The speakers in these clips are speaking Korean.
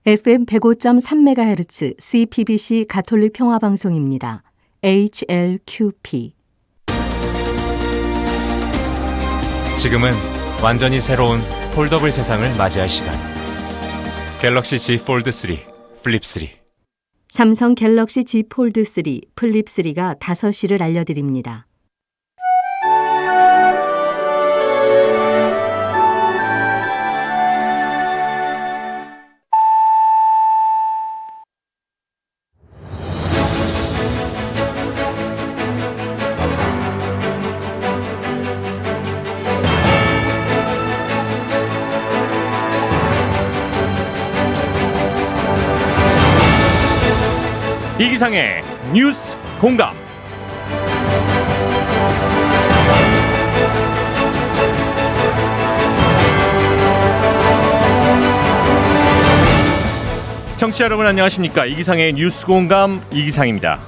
FM 105.3MHz CPBC 가톨릭 평화방송입니다. HLQP. 지금은 완전히 새로운 폴더블 세상을 맞이할 시간. 갤럭시 Z 폴드 3, 플립 3. 삼성 갤럭시 Z 폴드 3, 플립 3가 5시를 알려드립니다. 이기상의 뉴스 공감. 청취자 여러분 안녕하십니까? 이기상의 뉴스 공감 이기상입니다.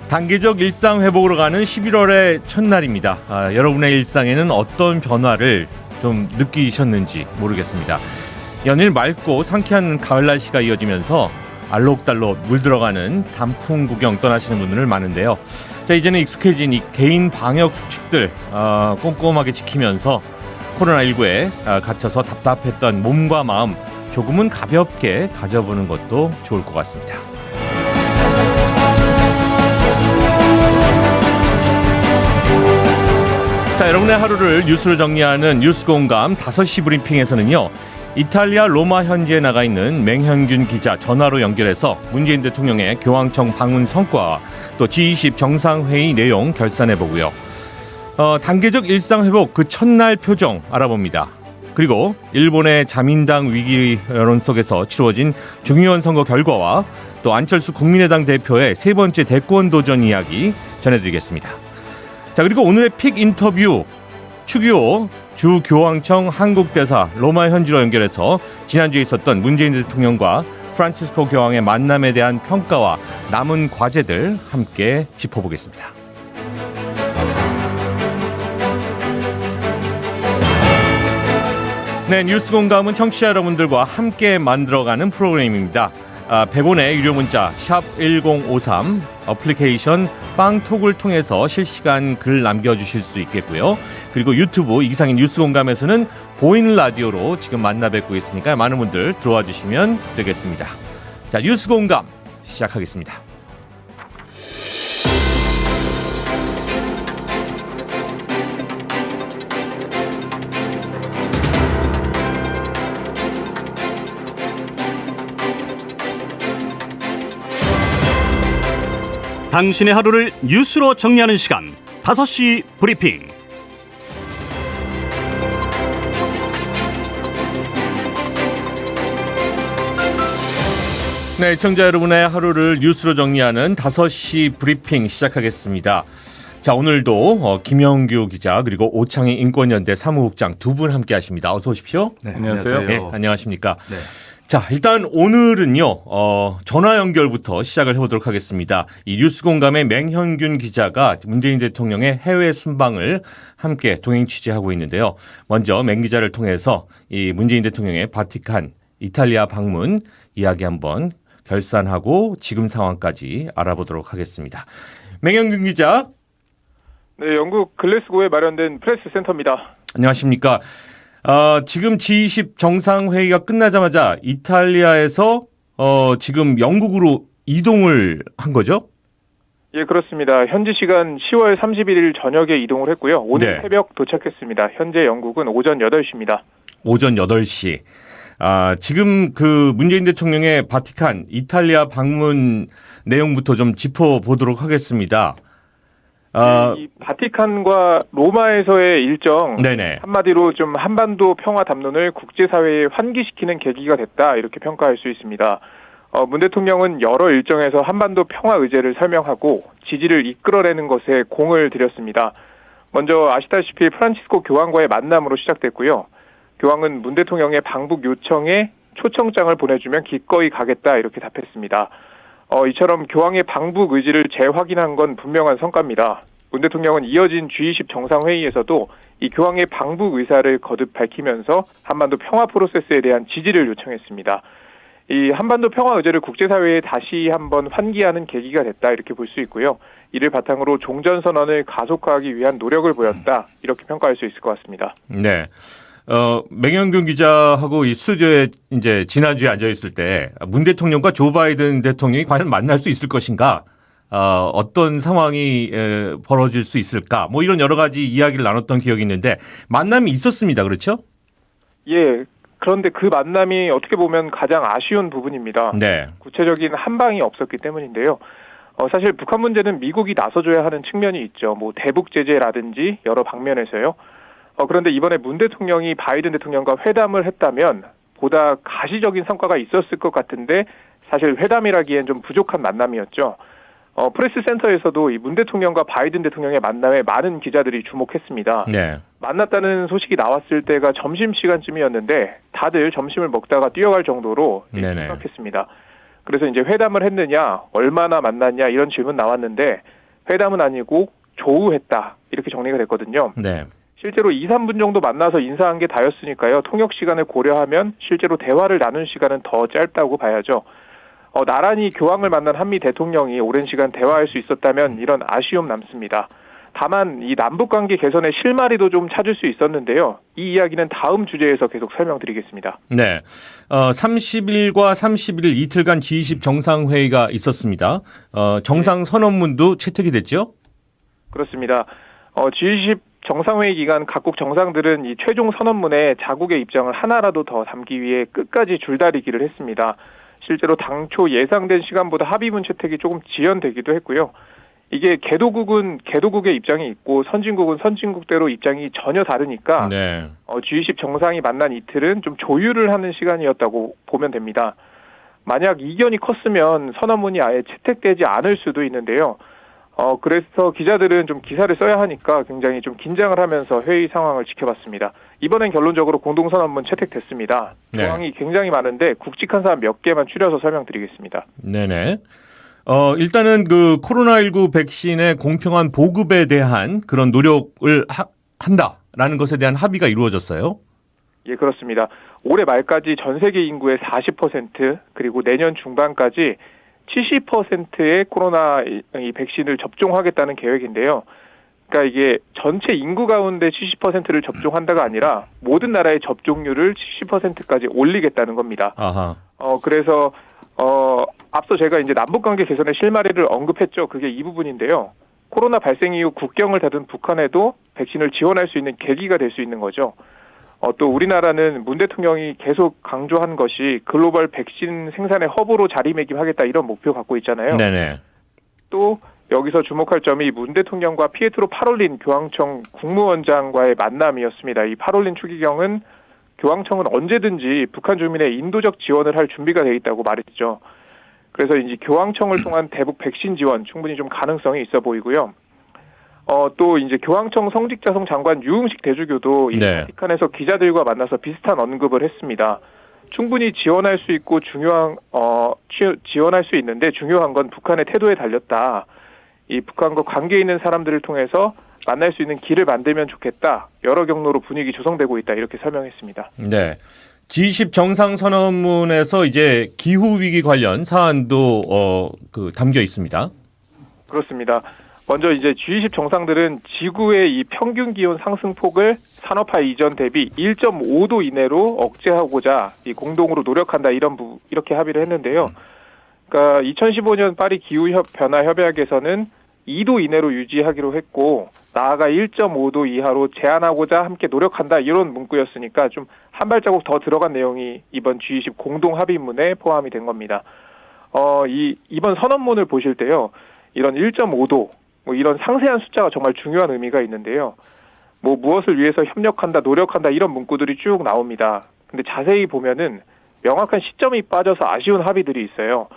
단계적 일상 회복으로 가는 11월의 첫날입니다. 여러분의 일상에는 어떤 변화를 좀 느끼셨는지 모르겠습니다. 연일 맑고 상쾌한 가을 날씨가 이어지면서 알록달록 물들어가는 단풍 구경 떠나시는 분들 많은데요. 자, 이제는 익숙해진 이 개인 방역 수칙들 꼼꼼하게 지키면서 코로나19에 갇혀서 답답했던 몸과 마음 조금은 가볍게 가져보는 것도 좋을 것 같습니다. 자, 여러분의 하루를 뉴스로 정리하는 뉴스 공감 5시 브리핑에서는요. 이탈리아 로마 현지에 나가 있는 맹현균 기자 전화로 연결해서 문재인 대통령의 교황청 방문 성과 또 G20 정상회의 내용 결산해보고요. 단계적 일상회복 그 첫날 표정 알아봅니다. 그리고 일본의 자민당 위기 여론 속에서 치루어진 중의원 선거 결과와 또 안철수 국민의당 대표의 세 번째 대권 도전 이야기 전해드리겠습니다. 자, 그리고 오늘의 픽 인터뷰 추기호 주 교황청 한국대사 로마 현지로 연결해서 지난주에 있었던 문재인 대통령과 프란치스코 교황의 만남에 대한 평가와 남은 과제들 함께 짚어보겠습니다. 네, 뉴스 공감은 청취자 여러분들과 함께 만들어가는 프로그램입니다. 100원의 유료 문자 샵 1053 어플리케이션 빵톡을 통해서 실시간 글 남겨주실 수 있겠고요. 그리고 유튜브 이기상의 뉴스 공감에서는 보이는 라디오로 지금 만나 뵙고 있으니까 많은 분들 들어와 주시면 되겠습니다. 자, 뉴스 공감 시작하겠습니다. 당신의 하루를 뉴스로 정리하는 시간 5시 브리핑. 네, 시청자 여러분의 하루를 뉴스로 정리하는 5시 브리핑 시작하겠습니다. 자, 오늘도 김영규 기자 그리고 오창희 인권연대 사무국장 두 분 함께 하십니다. 어서 오십시오. 네, 안녕하세요. 네, 안녕하십니까. 네. 자, 일단 오늘은요 전화 연결부터 시작을 해보도록 하겠습니다. 이 뉴스 공감의 맹현균 기자가 문재인 대통령의 해외 순방을 함께 동행 취재하고 있는데요. 먼저 맹 기자를 통해서 이 문재인 대통령의 바티칸 이탈리아 방문 이야기 한번 결산하고 지금 상황까지 알아보도록 하겠습니다. 맹현균 기자. 네, 영국 글래스고에 마련된 프레스 센터입니다. 안녕하십니까. 지금 G20 정상회의가 끝나자마자 이탈리아에서 지금 영국으로 이동을 한 거죠? 예, 그렇습니다. 현지 시간 10월 31일 저녁에 이동을 했고요. 오늘 네. 새벽 도착했습니다. 현재 영국은 오전 8시입니다. 오전 8시. 지금 그 문재인 대통령의 바티칸 이탈리아 방문 내용부터 좀 짚어보도록 하겠습니다. 이 바티칸과 로마에서의 일정, 네네. 한마디로 좀 한반도 평화 담론을 국제사회에 환기시키는 계기가 됐다, 이렇게 평가할 수 있습니다. 문 대통령은 여러 일정에서 한반도 평화 의제를 설명하고 지지를 이끌어내는 것에 공을 들였습니다. 먼저 아시다시피 프란치스코 교황과의 만남으로 시작됐고요. 교황은 문 대통령의 방북 요청에 초청장을 보내주면 기꺼이 가겠다, 이렇게 답했습니다. 이처럼 교황의 방북 의지를 재확인한 건 분명한 성과입니다. 문 대통령은 이어진 G20 정상회의에서도 이 교황의 방북 의사를 거듭 밝히면서 한반도 평화 프로세스에 대한 지지를 요청했습니다. 이 한반도 평화 의제를 국제사회에 다시 한번 환기하는 계기가 됐다 이렇게 볼 수 있고요. 이를 바탕으로 종전선언을 가속화하기 위한 노력을 보였다 이렇게 평가할 수 있을 것 같습니다. 네. 맹현균 기자하고 이 스튜디오에 이제 지난주에 앉아 있을 때 문 대통령과 조 바이든 대통령이 과연 만날 수 있을 것인가? 어떤 상황이 벌어질 수 있을까? 뭐 이런 여러 가지 이야기를 나눴던 기억이 있는데 만남이 있었습니다. 그렇죠? 예. 그런데 그 만남이 어떻게 보면 가장 아쉬운 부분입니다. 네. 구체적인 한방이 없었기 때문인데요. 사실 북한 문제는 미국이 나서줘야 하는 측면이 있죠. 뭐 대북 제재라든지 여러 방면에서요. 그런데 이번에 문 대통령이 바이든 대통령과 회담을 했다면 보다 가시적인 성과가 있었을 것 같은데 사실 회담이라기엔 좀 부족한 만남이었죠. 프레스 센터에서도 이 문 대통령과 바이든 대통령의 만남에 많은 기자들이 주목했습니다. 네. 만났다는 소식이 나왔을 때가 점심시간쯤이었는데 다들 점심을 먹다가 뛰어갈 정도로 심각했습니다. 그래서 이제 회담을 했느냐, 얼마나 만났냐 이런 질문 나왔는데 회담은 아니고 조우했다 이렇게 정리가 됐거든요. 네. 실제로 2, 3분 정도 만나서 인사한 게 다였으니까요. 통역 시간을 고려하면 실제로 대화를 나눈 시간은 더 짧다고 봐야죠. 나란히 교황을 만난 한미 대통령이 오랜 시간 대화할 수 있었다면 이런 아쉬움 남습니다. 다만 이 남북관계 개선의 실마리도 좀 찾을 수 있었는데요. 이 이야기는 다음 주제에서 계속 설명드리겠습니다. 네. 30일과 31일 이틀간 G20 정상회의가 있었습니다. 정상선언문도 채택이 됐죠? 그렇습니다. G20 정상회의 기간 각국 정상들은 이 최종 선언문에 자국의 입장을 하나라도 더 담기 위해 끝까지 줄다리기를 했습니다. 실제로 당초 예상된 시간보다 합의문 채택이 조금 지연되기도 했고요. 이게 개도국은 개도국의 입장이 있고 선진국은 선진국대로 입장이 전혀 다르니까 네. G20 정상이 만난 이틀은 좀 조율을 하는 시간이었다고 보면 됩니다. 만약 이견이 컸으면 선언문이 아예 채택되지 않을 수도 있는데요. 그래서 기자들은 좀 기사를 써야 하니까 굉장히 좀 긴장을 하면서 회의 상황을 지켜봤습니다. 이번엔 결론적으로 공동선언문 채택됐습니다. 네. 조항이 굉장히 많은데 굵직한 사안 몇 개만 추려서 설명드리겠습니다. 네네. 일단은 그 코로나19 백신의 공평한 보급에 대한 그런 노력을 한다라는 것에 대한 합의가 이루어졌어요. 예, 그렇습니다. 올해 말까지 전 세계 인구의 40% 그리고 내년 중반까지 70%의 코로나 이 백신을 접종하겠다는 계획인데요. 그러니까 이게 전체 인구 가운데 70%를 접종한다가 아니라 모든 나라의 접종률을 70%까지 올리겠다는 겁니다. 아하. 그래서 앞서 제가 이제 남북관계 개선의 실마리를 언급했죠. 그게 이 부분인데요. 코로나 발생 이후 국경을 닫은 북한에도 백신을 지원할 수 있는 계기가 될 수 있는 거죠. 또 우리나라는 문 대통령이 계속 강조한 것이 글로벌 백신 생산의 허브로 자리매김하겠다 이런 목표 갖고 있잖아요. 네네. 또 여기서 주목할 점이 문 대통령과 피에트로 파롤린 교황청 국무원장과의 만남이었습니다. 이 파롤린 추기경은 교황청은 언제든지 북한 주민의 인도적 지원을 할 준비가 돼 있다고 말했죠. 그래서 이제 교황청을 통한 대북 백신 지원 충분히 좀 가능성이 있어 보이고요. 또 이제 교황청 성직자성 장관 유흥식 대주교도 이 바티칸에서 기자들과 만나서 비슷한 언급을 했습니다. 충분히 지원할 수 있고 지원할 수 있는데 중요한 건 북한의 태도에 달렸다. 이 북한과 관계 있는 사람들을 통해서 만날 수 있는 길을 만들면 좋겠다. 여러 경로로 분위기 조성되고 있다. 이렇게 설명했습니다. 네. G20 정상선언문에서 이제 기후위기 관련 사안도 담겨 있습니다. 그렇습니다. 먼저 이제 G20 정상들은 지구의 이 평균 기온 상승폭을 산업화 이전 대비 1.5도 이내로 억제하고자 이 공동으로 노력한다 이렇게 합의를 했는데요. 그러니까 2015년 파리 기후 변화 협약에서는 2도 이내로 유지하기로 했고 나아가 1.5도 이하로 제한하고자 함께 노력한다 이런 문구였으니까 좀 한 발자국 더 들어간 내용이 이번 G20 공동 합의문에 포함이 된 겁니다. 이번 선언문을 보실 때요. 이런 1.5도 뭐 이런 상세한 숫자가 정말 중요한 의미가 있는데요. 뭐 무엇을 위해서 협력한다, 노력한다 이런 문구들이 쭉 나옵니다. 근데 자세히 보면은 명확한 시점이 빠져서 아쉬운 합의들이 있어요.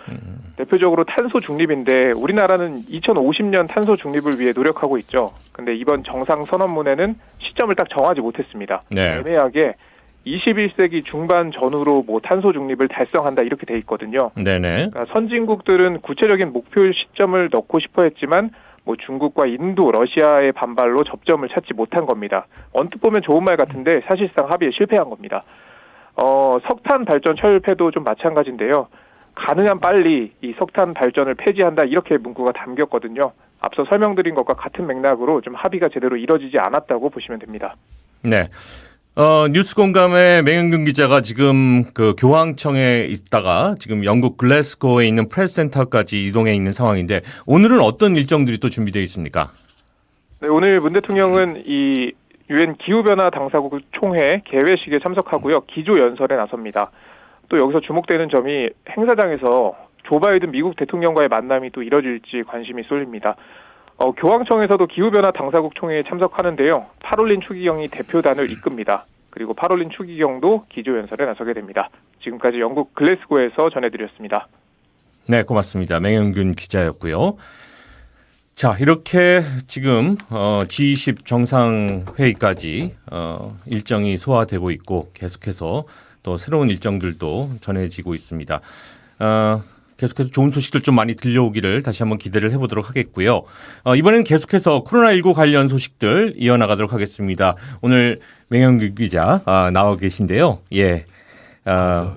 대표적으로 탄소 중립인데 우리나라는 2050년 탄소 중립을 위해 노력하고 있죠. 근데 이번 정상 선언문에는 시점을 딱 정하지 못했습니다. 네. 애매하게 21세기 중반 전후로 뭐 탄소 중립을 달성한다 이렇게 돼 있거든요. 네네. 그러니까 선진국들은 구체적인 목표 시점을 넣고 싶어 했지만 뭐 중국과 인도, 러시아의 반발로 접점을 찾지 못한 겁니다. 언뜻 보면 좋은 말 같은데 사실상 합의에 실패한 겁니다. 석탄 발전 철폐도 좀 마찬가지인데요. 가능한 빨리 이 석탄 발전을 폐지한다 이렇게 문구가 담겼거든요. 앞서 설명드린 것과 같은 맥락으로 좀 합의가 제대로 이뤄지지 않았다고 보시면 됩니다. 네. 뉴스공감의 맹현균 기자가 지금 그 교황청에 있다가 지금 영국 글래스고에 있는 프레스센터까지 이동해 있는 상황인데 오늘은 어떤 일정들이 또 준비되어 있습니까? 네, 오늘 문 대통령은 이 유엔 기후변화 당사국 총회 개회식에 참석하고요. 기조 연설에 나섭니다. 또 여기서 주목되는 점이 행사장에서 조 바이든 미국 대통령과의 만남이 또 이뤄질지 관심이 쏠립니다. 교황청에서도 기후변화 당사국 총회에 참석하는데요. 파롤린 추기경이 대표단을 이끕니다. 그리고 파롤린 추기경도 기조연설에 나서게 됩니다. 지금까지 영국 글래스고에서 전해드렸습니다. 네, 고맙습니다. 맹현균 기자였고요. 자, 이렇게 지금 G20 정상회의까지 일정이 소화되고 있고 계속해서 또 새로운 일정들도 전해지고 있습니다. 계속해서 좋은 소식들 좀 많이 들려오기를 다시 한번 기대를 해보도록 하겠고요. 이번에는 계속해서 코로나19 관련 소식들 이어나가도록 하겠습니다. 오늘 맹현균 기자 나와 계신데요. 예.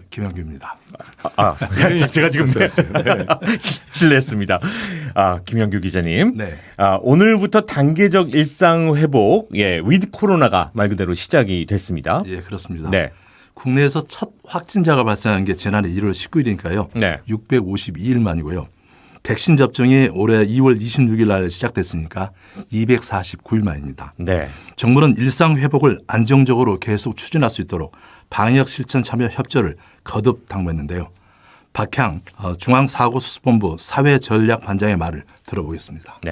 김현규입니다. 제가 지금 실례했습니다. 김현규 기자님. 네. 오늘부터 단계적 일상 회복, 위드 코로나가 말 그대로 시작이 됐습니다. 예, 그렇습니다. 네. 국내에서 첫 확진자가 발생한 게 지난해 1월 19일이니까요. 네. 652일 만이고요. 백신 접종이 올해 2월 26일 날 시작됐으니까 249일 만입니다. 네. 정부는 일상 회복을 안정적으로 계속 추진할 수 있도록 방역 실천 참여 협조를 거듭 당부했는데요. 박향 중앙사고수습본부 사회전략반장의 말을 들어보겠습니다. 네.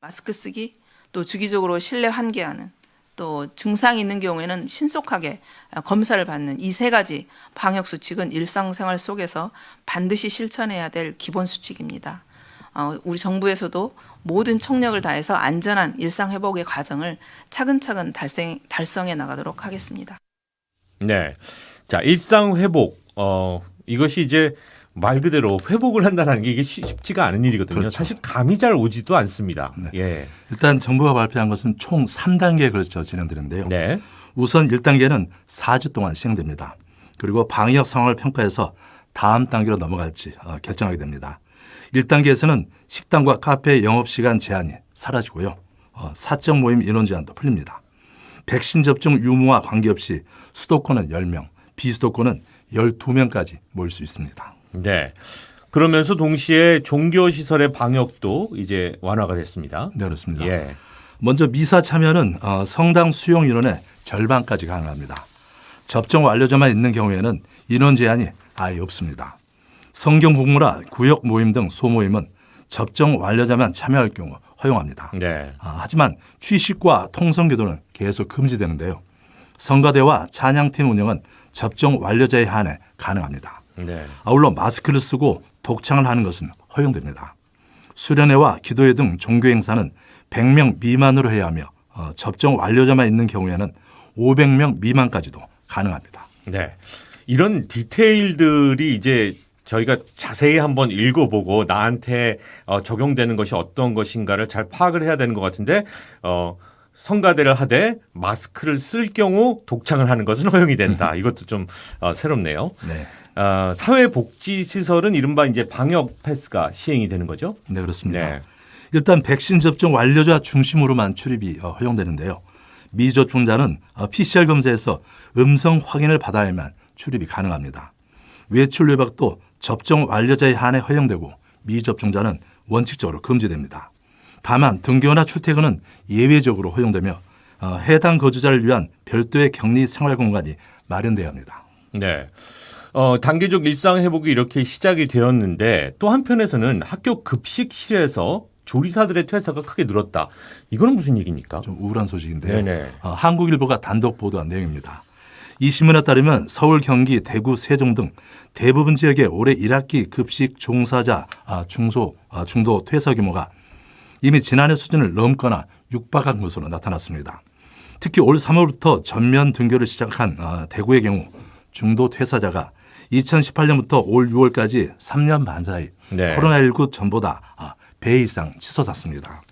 마스크 쓰기, 또 주기적으로 실내 환기하는, 또 증상이 있는 경우에는 신속하게 검사를 받는 이 세 가지 방역 수칙은 일상생활 속에서 반드시 실천해야 될 기본 수칙입니다. 우리 정부에서도 모든 총력을 다해서 안전한 일상 회복의 과정을 차근차근 달성해 나가도록 하겠습니다. 네. 자, 일상 회복. 이것이 이제 말 그대로 회복을 한다는 게 이게 쉽지가 않은 일이거든요. 그렇죠. 사실 감이 잘 오지도 않습니다. 네. 예. 일단 일단 정부가 발표한 것은 총 3단계에 걸쳐 진행되는데요. 네. 우선 1단계는 4주 동안 시행됩니다. 그리고 방역 상황을 평가해서 다음 단계로 넘어갈지 결정하게 됩니다. 1단계에서는 식당과 카페 영업시간 제한이 사라지고요. 사적 모임 인원 제한도 풀립니다. 백신 접종 유무와 관계없이 수도권은 10명, 비수도권은 12명까지 모일 수 있습니다. 네. 그러면서 동시에 종교시설의 방역도 이제 완화가 됐습니다. 네, 그렇습니다. 예. 먼저 미사 참여는 성당 수용 인원의 절반까지 가능합니다. 접종 완료자만 있는 경우에는 인원 제한이 아예 없습니다. 성경 공부나 구역 모임 등 소모임은 접종 완료자만 참여할 경우 허용합니다. 네. 하지만 취식과 통성교도는 계속 금지되는데요. 성가대와 찬양팀 운영은 접종 완료자에 한해 가능합니다. 네. 아울러 마스크를 쓰고 독창을 하는 것은 허용됩니다. 수련회와 기도회 등 종교 행사는 100명 미만으로 해야 하며 접종 완료자만 있는 경우에는 500명 미만까지도 가능합니다. 네. 이런 디테일들이 이제 저희가 자세히 한번 읽어보고 나한테 적용되는 것이 어떤 것인가를 잘 파악을 해야 되는 것 같은데 성가대를 하되 마스크를 쓸 경우 독창을 하는 것은 허용이 된다. 이것도 좀 새롭네요. 네. 사회복지시설은 이른바 이제 방역 패스가 시행이 되는 거죠? 네, 그렇습니다. 네. 일단 백신 접종 완료자 중심으로만 출입이 허용되는데요. 미접종자는 PCR 검사에서 음성 확인을 받아야만 출입이 가능합니다. 외출 외박도 접종 완료자에 한해 허용되고 미접종자는 원칙적으로 금지됩니다. 다만 등교나 출퇴근은 예외적으로 허용되며 해당 거주자를 위한 별도의 격리 생활 공간이 마련돼야 합니다. 네. 단계적 일상 회복이 이렇게 시작이 되었는데 또 한편에서는 학교 급식실에서 조리사들의 퇴사가 크게 늘었다. 이거는 무슨 얘기입니까? 좀 우울한 소식인데요. 네네. 한국일보가 단독 보도한 내용입니다. 이 신문에 따르면 서울, 경기, 대구, 세종 등 대부분 지역의 올해 1학기 급식 종사자 중도 퇴사 규모가 이미 지난해 수준을 넘거나 육박한 것으로 나타났습니다. 특히 올 3월부터 전면 등교를 시작한 대구의 경우 중도 퇴사자가 2018년부터 올 6월까지 3년 반 사이 네. 코로나19 전보다 배 이상 치솟았습니다.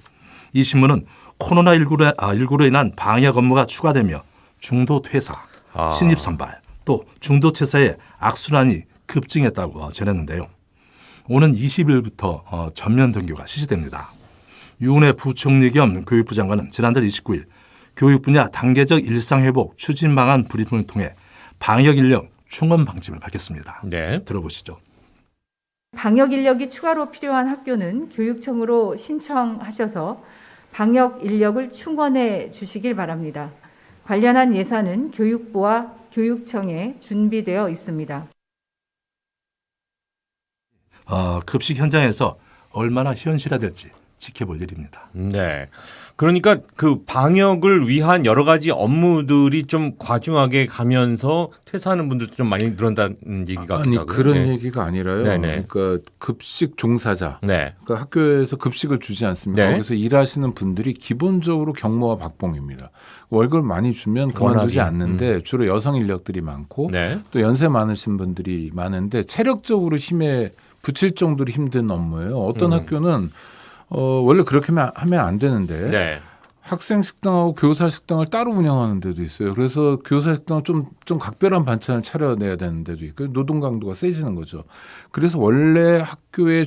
이 신문은 코로나19로 인한 방역 업무가 추가되며 중도 퇴사, 신입 선발, 또 중도 퇴사의 악순환이 급증했다고 전했는데요. 오는 20일부터 전면 등교가 실시됩니다. 유은혜 부총리 겸 교육부 장관은 지난달 29일 교육 분야 단계적 일상회복 추진 방안 브리핑을 통해 방역 인력 충원 방침을 밝혔습니다. 네. 들어보시죠. 방역 인력이 추가로 필요한 학교는 교육청으로 신청하셔서 방역 인력을 충원해 주시길 바랍니다. 관련한 예산은 교육부와 교육청에 준비되어 있습니다. 급식 현장에서 얼마나 현실화될지 지켜볼 일입니다. 네. 그러니까 그 방역을 위한 여러 가지 업무들이 좀 과중하게 가면서 퇴사하는 분들도 좀 많이 늘어난다는 얘기가 아니 있다고요. 그런 네. 얘기가 아니라요. 네네. 그러니까 급식 종사자, 네. 그러니까 학교에서 급식을 주지 않습니까? 네. 거기서 일하시는 분들이 기본적으로 경무와 박봉입니다. 월급을 많이 주면 그만두지 워낙에, 않는데 주로 여성 인력들이 많고 네. 또 연세 많으신 분들이 많은데 체력적으로 힘에 붙일 정도로 힘든 업무예요. 어떤 학교는 원래 그렇게 하면 안 되는데 네. 학생 식당하고 교사 식당을 따로 운영하는 데도 있어요. 그래서 교사 식당은 좀 각별한 반찬을 차려내야 되는 데도 있고 노동 강도가 세지는 거죠. 그래서 원래 학교의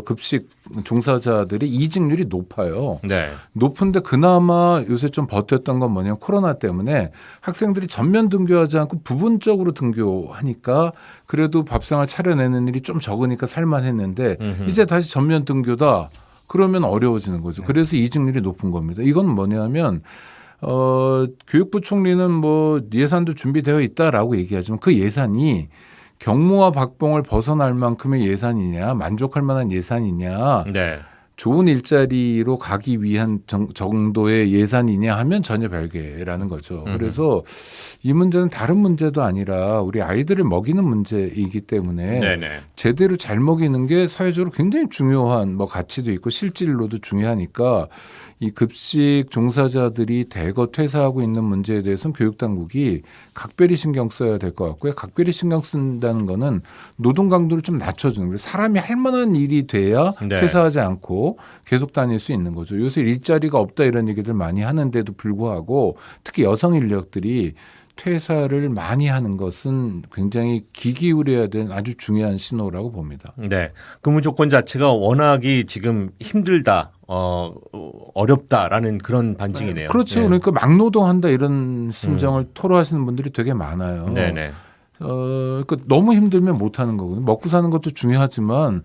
급식 종사자들이 이직률이 높아요. 네. 높은데 그나마 요새 좀 버텼던 건 뭐냐면 코로나 때문에 학생들이 전면 등교하지 않고 부분적으로 등교하니까 그래도 밥상을 차려내는 일이 좀 적으니까 살만했는데 이제 다시 전면 등교다. 그러면 어려워지는 거죠. 그래서 이직률이 높은 겁니다. 이건 뭐냐면 교육부 총리는 뭐 예산도 준비되어 있다라고 얘기하지만 그 예산이 경무와 박봉을 벗어날 만큼의 예산이냐, 만족할 만한 예산이냐, 네. 좋은 일자리로 가기 위한 정도의 예산이냐 하면 전혀 별개라는 거죠. 그래서 이 문제는 다른 문제도 아니라 우리 아이들을 먹이는 문제이기 때문에 네네. 제대로 잘 먹이는 게 사회적으로 굉장히 중요한 뭐 가치도 있고 실질로도 중요하니까 이 급식 종사자들이 대거 퇴사하고 있는 문제에 대해서는 교육당국이 각별히 신경 써야 될 것 같고요. 각별히 신경 쓴다는 거는 노동 강도를 좀 낮춰주는 거예요. 사람이 할 만한 일이 돼야 네. 퇴사하지 않고 계속 다닐 수 있는 거죠. 요새 일자리가 없다 이런 얘기들 많이 하는데도 불구하고 특히 여성 인력들이 퇴사를 많이 하는 것은 굉장히 귀 기울여야 되는 아주 중요한 신호라고 봅니다. 네. 근무 조건 자체가 워낙이 지금 힘들다, 어렵다라는 그런 반증이네요. 그렇죠. 네. 그러니까 막노동한다 이런 심정을 토로하시는 분들이 되게 많아요. 네네. 그러니까 너무 힘들면 못하는 거거든요. 먹고 사는 것도 중요하지만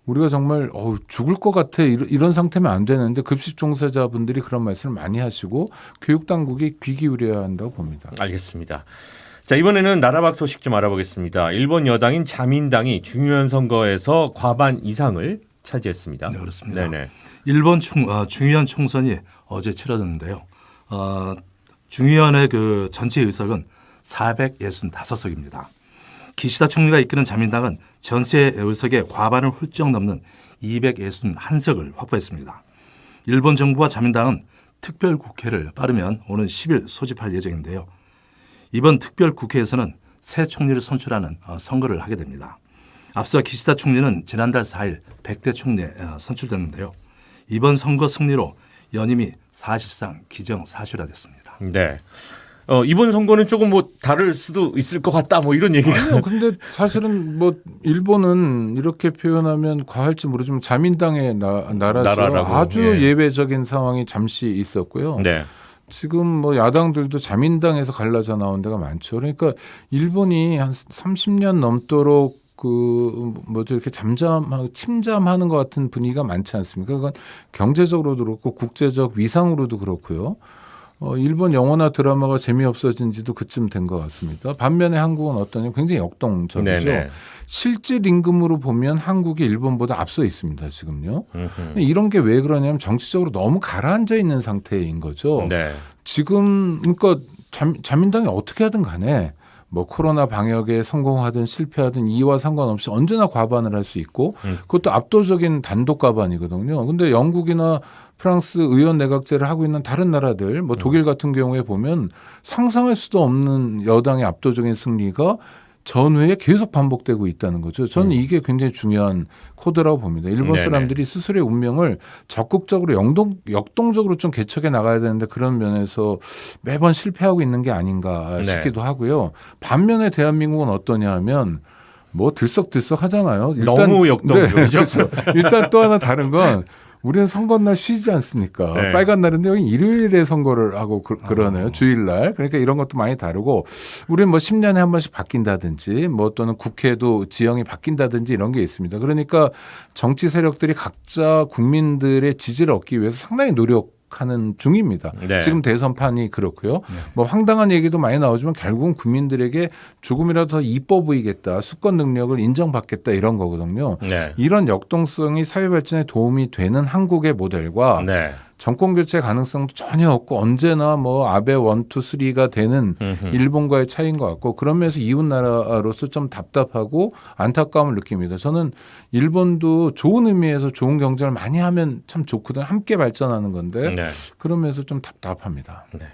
우리가 정말 죽을 것 같아 이런 상태면 안 되는데 급식 종사자분들이 그런 말씀을 많이 하시고 교육당국이 귀 기울여야 한다고 봅니다. 알겠습니다. 자, 이번에는 나라밖 소식 좀 알아보겠습니다. 일본 여당인 자민당이 중의원 선거에서 과반 이상을 차지했습니다. 네, 그렇습니다. 네네. 일본 중의원 총선이 어제 치러졌는데요. 중의원의 그 전체 의석은 465석입니다. 기시다 총리가 이끄는 자민당은 전체 의석의 과반을 훌쩍 넘는 261석을 확보했습니다. 일본 정부와 자민당은 특별국회를 빠르면 오는 10일 소집할 예정인데요. 이번 특별국회에서는 새 총리를 선출하는 선거를 하게 됩니다. 앞서 기시다 총리는 지난달 4일 100대 총리에 선출됐는데요. 이번 선거 승리로 연임이 사실상 기정사실화됐습니다. 네. 이번 선거는 조금 뭐 다를 수도 있을 것 같다 뭐 이런 얘기가. 아니요. 근데 사실은 뭐 일본은 이렇게 표현하면 과할지 모르지만 자민당의 나라죠. 나라라고, 아주 예. 예외적인 상황이 잠시 있었고요. 네. 지금 뭐 야당들도 자민당에서 갈라져 나온 데가 많죠. 그러니까 일본이 한 30년 넘도록 이렇게 침잠하는 것 같은 분위기가 많지 않습니까? 그건 경제적으로도 그렇고 국제적 위상으로도 그렇고요. 일본 영화나 드라마가 재미없어진 지도 그쯤 된 것 같습니다. 반면에 한국은 어떠냐 굉장히 역동적이죠. 네네. 실질 임금으로 보면 한국이 일본보다 앞서 있습니다. 지금요. 이런 게 왜 그러냐면 정치적으로 너무 가라앉아 있는 상태인 거죠. 네. 지금 그러니까 자민당이 어떻게 하든 간에 뭐 코로나 방역에 성공하든 실패하든 이와 상관없이 언제나 과반을 할 수 있고 그것도 압도적인 단독 과반이거든요. 근데 영국이나 프랑스 의원 내각제를 하고 있는 다른 나라들 뭐 독일 같은 경우에 보면 상상할 수도 없는 여당의 압도적인 승리가 전후에 계속 반복되고 있다는 거죠. 저는 이게 굉장히 중요한 코드라고 봅니다. 일본 네네. 사람들이 스스로의 운명을 적극적으로 역동적으로 좀 개척해 나가야 되는데 그런 면에서 매번 실패하고 있는 게 아닌가 싶기도 하고요. 반면에 대한민국은 어떠냐 하면 뭐 들썩들썩 하잖아요. 너무 역동적이죠. 그렇죠. 일단 또 하나 다른 건 우리는 선거날 쉬지 않습니까? 네. 빨간 날인데 여기 일요일에 선거를 하고 그러네요. 주일날. 그러니까 이런 것도 많이 다르고 우리는 뭐 10년에 한 번씩 바뀐다든지 뭐 또는 국회도 지형이 바뀐다든지 이런 게 있습니다. 그러니까 정치 세력들이 각자 국민들의 지지를 얻기 위해서 상당히 노력하는 중입니다. 네. 지금 대선판이 그렇고요. 뭐 황당한 얘기도 많이 나오지만 결국은 국민들에게 조금이라도 더 이뻐 보이겠다. 수권 능력을 인정받겠다 이런 거거든요. 네. 이런 역동성이 사회 발전에 도움이 되는 한국의 모델과 네. 정권 교체 가능성도 전혀 없고 언제나 뭐 아베 1, 2, 3가 되는 일본과의 차이인 것 같고 그런 면에서 이웃 나라로서 좀 답답하고 안타까움을 느낍니다. 저는 일본도 좋은 의미에서 좋은 경쟁을 많이 하면 참 좋거든요. 함께 발전하는 건데 네. 그런 면에서 좀 답답합니다. 네.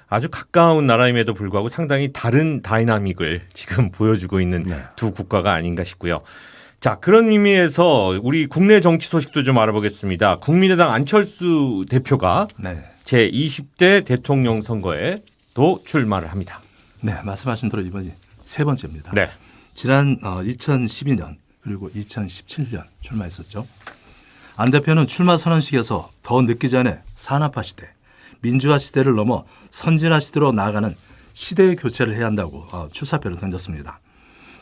아주 가까운 나라임에도 불구하고 상당히 다른 다이나믹을 지금 보여주고 있는 네. 두 국가가 아닌가 싶고요. 자, 그런 의미에서 우리 국내 정치 소식도 좀 알아보겠습니다. 국민의당 안철수 대표가 네. 제20대 대통령 선거에도 출마를 합니다. 네, 말씀하신 대로 이번이 세 번째입니다. 네. 지난 2012년 그리고 2017년 출마했었죠. 안 대표는 출마 선언식에서 더 늦기 전에 산업화 시대, 민주화 시대를 넘어 선진화 시대로 나아가는 시대의 교체를 해야 한다고 출사표를 던졌습니다.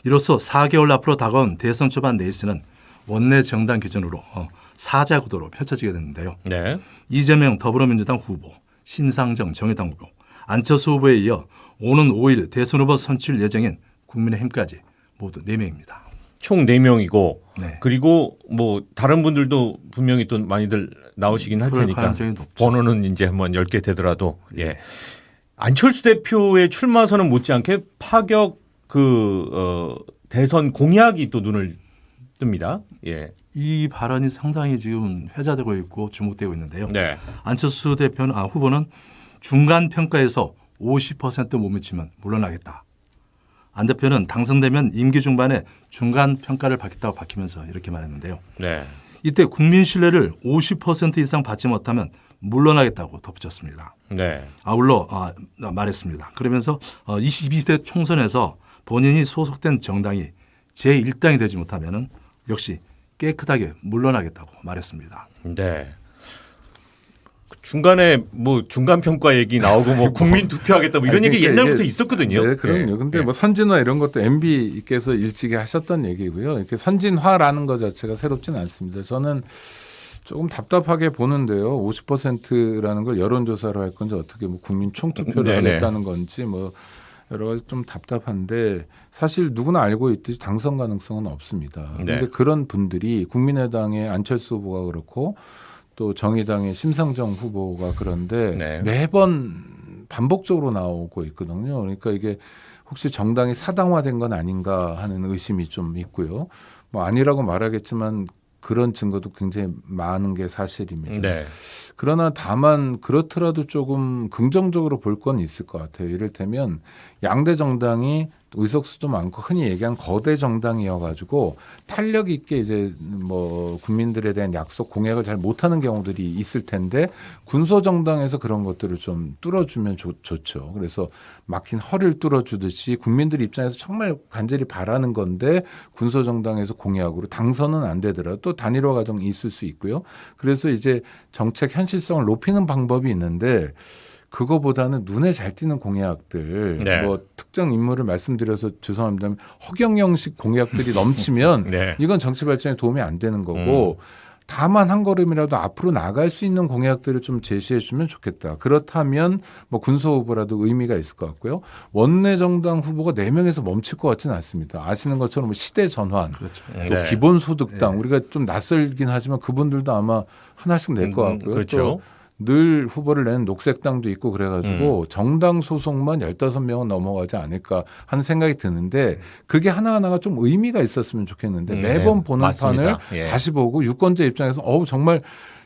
이로써 4개월 앞으로 다가온 대선 초반 레이스는 원내 정당 기준으로 사자 구도로 펼쳐지게 됐는데요. 네. 이재명 더불어민주당 후보, 심상정 정의당 후보, 안철수 후보에 이어 오는 5일 대선 후보 선출 예정인 국민의힘까지 모두 4명입니다. 총 4명이고 네. 그리고 뭐 다른 분들도 분명히 또 많이들 나오시긴 할 그럴 테니까 가능성이 높죠. 번호는 이제 한번 10개 되더라도 예. 안철수 대표의 출마선은 못지않게 파격 대선 공약이 또 눈을 뜹니다. 예. 이 발언이 상당히 지금 회자되고 있고 주목되고 있는데요. 네. 안철수 후보는 중간 평가에서 50% 못 미치면 물러나겠다. 안 대표는 당선되면 임기 중반에 중간 평가를 받겠다고 밝히면서 이렇게 말했는데요. 네. 이때 국민 신뢰를 50% 이상 받지 못하면 물러나겠다고 덧붙였습니다. 네. 아울러 말했습니다. 그러면서 22대 총선에서 본인이 소속된 정당이 제1당이 되지 못하면 역시 깨끗하게 물러나겠다고 말했습니다. 네. 중간에 뭐 중간 평가 얘기 나오고 뭐 국민 투표하겠다 뭐 이런 아니, 얘기 그러니까 옛날부터 이게- 있었거든요. 네, 그럼요. 예. 근데 예. 뭐 선진화 이런 것도 MB께서 일찍이 하셨던 얘기고요. 이렇게 선진화라는 것 자체가 새롭지는 않습니다. 저는 조금 답답하게 보는데요. 50%라는 걸 여론조사로 할 건지 어떻게 뭐 국민 총투표를 네네. 하겠다는 건지 뭐 여러 가지 좀 답답한데 사실 누구나 알고 있듯이 당선 가능성은 없습니다. 그런데 네. 그런 분들이 국민의당의 안철수 후보가 그렇고 또 정의당의 심상정 후보가 그런데 네. 매번 반복적으로 나오고 있거든요. 그러니까 이게 혹시 정당이 사당화된 건 아닌가 하는 의심이 좀 있고요. 뭐 아니라고 말하겠지만 그런 증거도 굉장히 많은 게 사실입니다. 네. 그러나 다만 그렇더라도 조금 긍정적으로 볼 건 있을 것 같아요. 이를테면 양대 정당이 의석수도 많고 흔히 얘기한 거대 정당이어가지고 탄력 있게 이제 뭐 국민들에 대한 약속 공약을 잘 못하는 경우들이 있을 텐데 군소 정당에서 그런 것들을 좀 뚫어주면 좋죠. 그래서 막힌 허를 뚫어주듯이 국민들 입장에서 정말 간절히 바라는 건데 군소 정당에서 공약으로 당선은 안 되더라도 또 단일화 과정이 있을 수 있고요. 그래서 이제 정책 현실성을 높이는 방법이 있는데 그거보다는 눈에 잘 띄는 공약들, 네. 뭐 특정 인물을 말씀드려서 죄송합니다만 허경영식 공약들이 넘치면 네. 이건 정치 발전에 도움이 안 되는 거고 다만 한 걸음이라도 앞으로 나갈 수 있는 공약들을 좀 제시해 주면 좋겠다. 그렇다면 뭐 군소 후보라도 의미가 있을 것 같고요. 원내 정당 후보가 4명에서 멈출 것 같지는 않습니다. 아시는 것처럼 뭐 시대 전환, 그렇죠. 또 네. 기본소득당 우리가 좀 낯설긴 하지만 그분들도 아마 하나씩 낼 것 같고요. 그렇죠. 또 늘 후보를 내는 녹색당도 있고 그래가지고 정당 소속만 15명은 넘어가지 않을까 하는 생각이 드는데 그게 하나하나가 좀 의미가 있었으면 좋겠는데 매번 네, 보는 맞습니다. 판을 예. 다시 보고 유권자 입장에서 정말